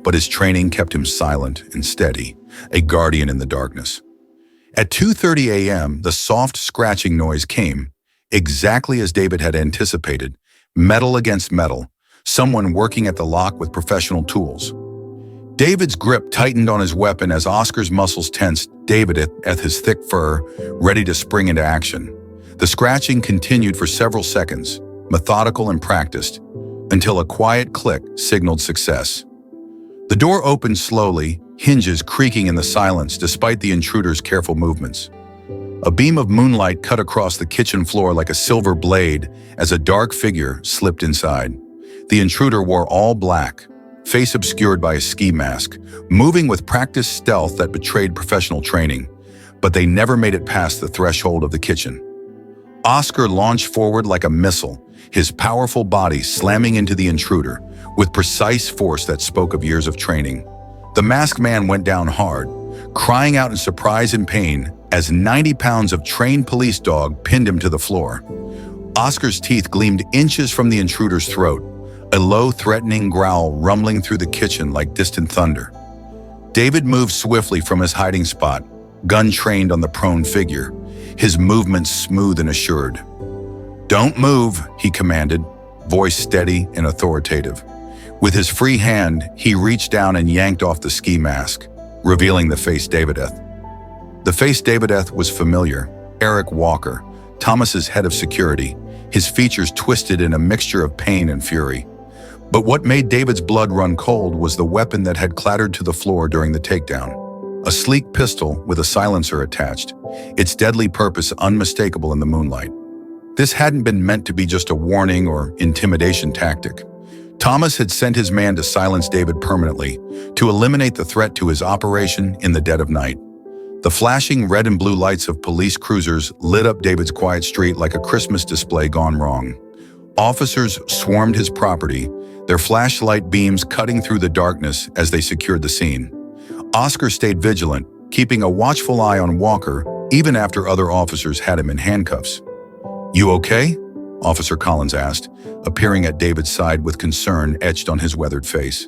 but his training kept him silent and steady, a guardian in the darkness. At 2:30 a.m., the soft scratching noise came, exactly as David had anticipated, metal against metal, someone working at the lock with professional tools. David's grip tightened on his weapon as Oscar's muscles tensed, David at his thick fur, ready to spring into action. The scratching continued for several seconds, methodical and practiced, until a quiet click signaled success. The door opened slowly, hinges creaking in the silence despite the intruder's careful movements. A beam of moonlight cut across the kitchen floor like a silver blade as a dark figure slipped inside. The intruder wore all black, face obscured by a ski mask, moving with practiced stealth that betrayed professional training, but they never made it past the threshold of the kitchen. Oscar launched forward like a missile, his powerful body slamming into the intruder with precise force that spoke of years of training. The masked man went down hard, crying out in surprise and pain as 90 pounds of trained police dog pinned him to the floor. Oscar's teeth gleamed inches from the intruder's throat, a low, threatening growl rumbling through the kitchen like distant thunder. David moved swiftly from his hiding spot, gun trained on the prone figure, his movements smooth and assured. "Don't move," he commanded, voice steady and authoritative. With his free hand, he reached down and yanked off the ski mask, revealing the face Davideth. The face Davideth was familiar, Eric Walker, Thomas's head of security, his features twisted in a mixture of pain and fury. But what made David's blood run cold was the weapon that had clattered to the floor during the takedown. A sleek pistol with a silencer attached, its deadly purpose unmistakable in the moonlight. This hadn't been meant to be just a warning or intimidation tactic. Thomas had sent his man to silence David permanently, to eliminate the threat to his operation in the dead of night. The flashing red and blue lights of police cruisers lit up David's quiet street like a Christmas display gone wrong. Officers swarmed his property, their flashlight beams cutting through the darkness as they secured the scene. Oscar stayed vigilant, keeping a watchful eye on Walker even after other officers had him in handcuffs. "You okay?" Officer Collins asked, appearing at David's side with concern etched on his weathered face.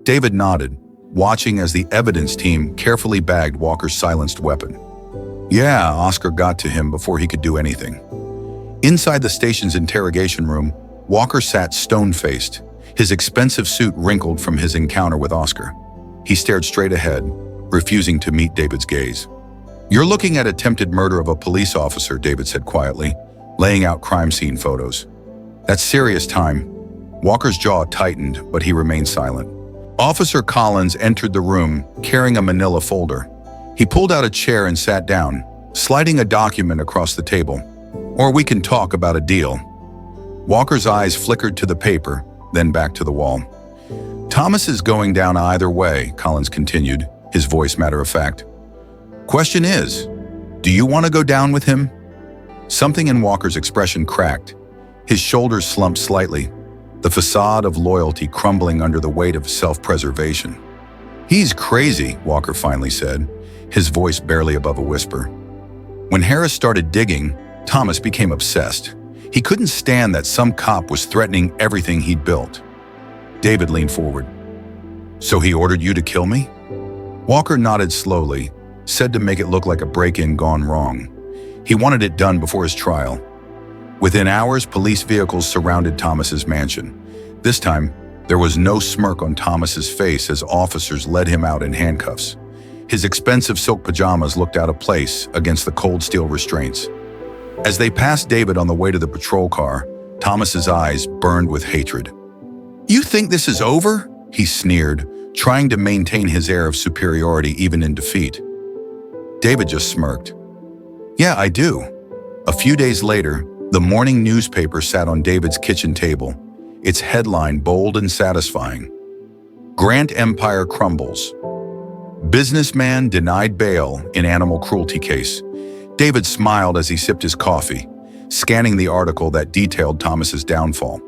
David nodded, watching as the evidence team carefully bagged Walker's silenced weapon. "Yeah, Oscar got to him before he could do anything." Inside the station's interrogation room, Walker sat stone-faced, his expensive suit wrinkled from his encounter with Oscar. He stared straight ahead, refusing to meet David's gaze. "You're looking at attempted murder of a police officer," David said quietly, laying out crime scene photos. "That's serious time." Walker's jaw tightened, but he remained silent. Officer Collins entered the room, carrying a manila folder. He pulled out a chair and sat down, sliding a document across the table. "Or we can talk about a deal." Walker's eyes flickered to the paper, then back to the wall. "Thomas is going down either way," Collins continued, his voice matter-of-fact. "Question is, do you want to go down with him?" Something in Walker's expression cracked. His shoulders slumped slightly, the facade of loyalty crumbling under the weight of self-preservation. "He's crazy," Walker finally said, his voice barely above a whisper. When Harris started digging, Thomas became obsessed. He couldn't stand that some cop was threatening everything he'd built. David leaned forward. "So he ordered you to kill me?" Walker nodded slowly, said to make it look like a break-in gone wrong. He wanted it done before his trial. Within hours, police vehicles surrounded Thomas's mansion. This time, there was no smirk on Thomas's face as officers led him out in handcuffs. His expensive silk pajamas looked out of place against the cold steel restraints. As they passed David on the way to the patrol car, Thomas's eyes burned with hatred. "You think this is over?" he sneered, trying to maintain his air of superiority even in defeat. David just smirked. "Yeah, I do." A few days later, the morning newspaper sat on David's kitchen table, its headline bold and satisfying. "Grant Empire crumbles. Businessman denied bail in animal cruelty case." David smiled as he sipped his coffee, scanning the article that detailed Thomas's downfall.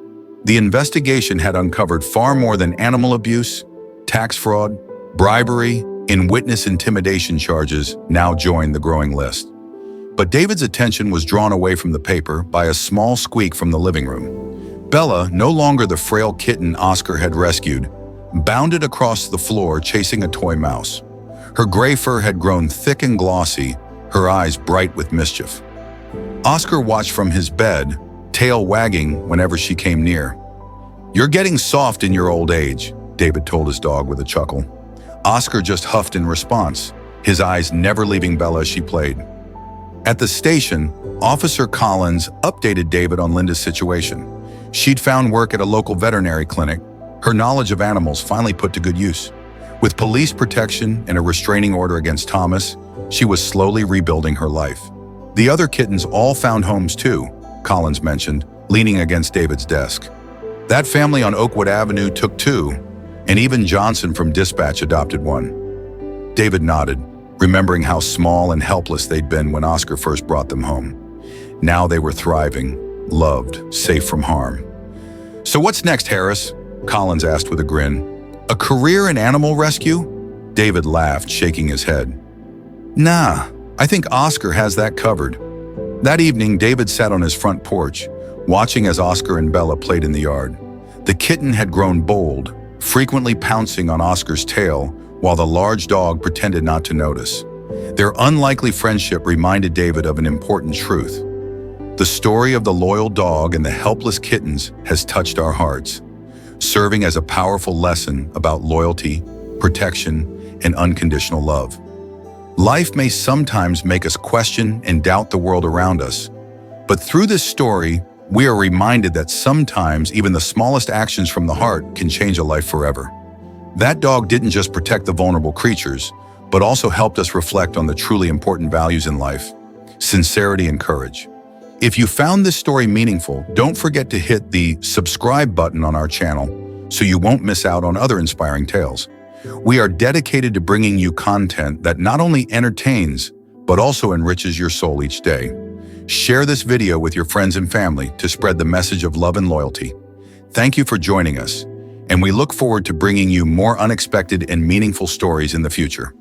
The investigation had uncovered far more than animal abuse, tax fraud, bribery, and witness intimidation charges now joined the growing list. But David's attention was drawn away from the paper by a small squeak from the living room. Bella, no longer the frail kitten Oscar had rescued, bounded across the floor chasing a toy mouse. Her gray fur had grown thick and glossy, her eyes bright with mischief. Oscar watched from his bed, tail wagging whenever she came near. "You're getting soft in your old age," David told his dog with a chuckle. Oscar just huffed in response, his eyes never leaving Bella as she played. At the station, Officer Collins updated David on Linda's situation. She'd found work at a local veterinary clinic, her knowledge of animals finally put to good use. With police protection and a restraining order against Thomas, she was slowly rebuilding her life. The other kittens all found homes too, Collins mentioned, leaning against David's desk. That family on Oakwood Avenue took two, and even Johnson from Dispatch adopted one. David nodded, remembering how small and helpless they'd been when Oscar first brought them home. Now they were thriving, loved, safe from harm. "So what's next, Harris?" Collins asked with a grin. "A career in animal rescue?" David laughed, shaking his head. "Nah, I think Oscar has that covered." That evening, David sat on his front porch, watching as Oscar and Bella played in the yard. The kitten had grown bold, frequently pouncing on Oscar's tail, while the large dog pretended not to notice. Their unlikely friendship reminded David of an important truth. The story of the loyal dog and the helpless kittens has touched our hearts, serving as a powerful lesson about loyalty, protection, and unconditional love. Life may sometimes make us question and doubt the world around us, but through this story, we are reminded that sometimes even the smallest actions from the heart can change a life forever. That dog didn't just protect the vulnerable creatures, but also helped us reflect on the truly important values in life: sincerity and courage. If you found this story meaningful, don't forget to hit the subscribe button on our channel so you won't miss out on other inspiring tales. We are dedicated to bringing you content that not only entertains, but also enriches your soul each day. Share this video with your friends and family to spread the message of love and loyalty. Thank you for joining us, and we look forward to bringing you more unexpected and meaningful stories in the future.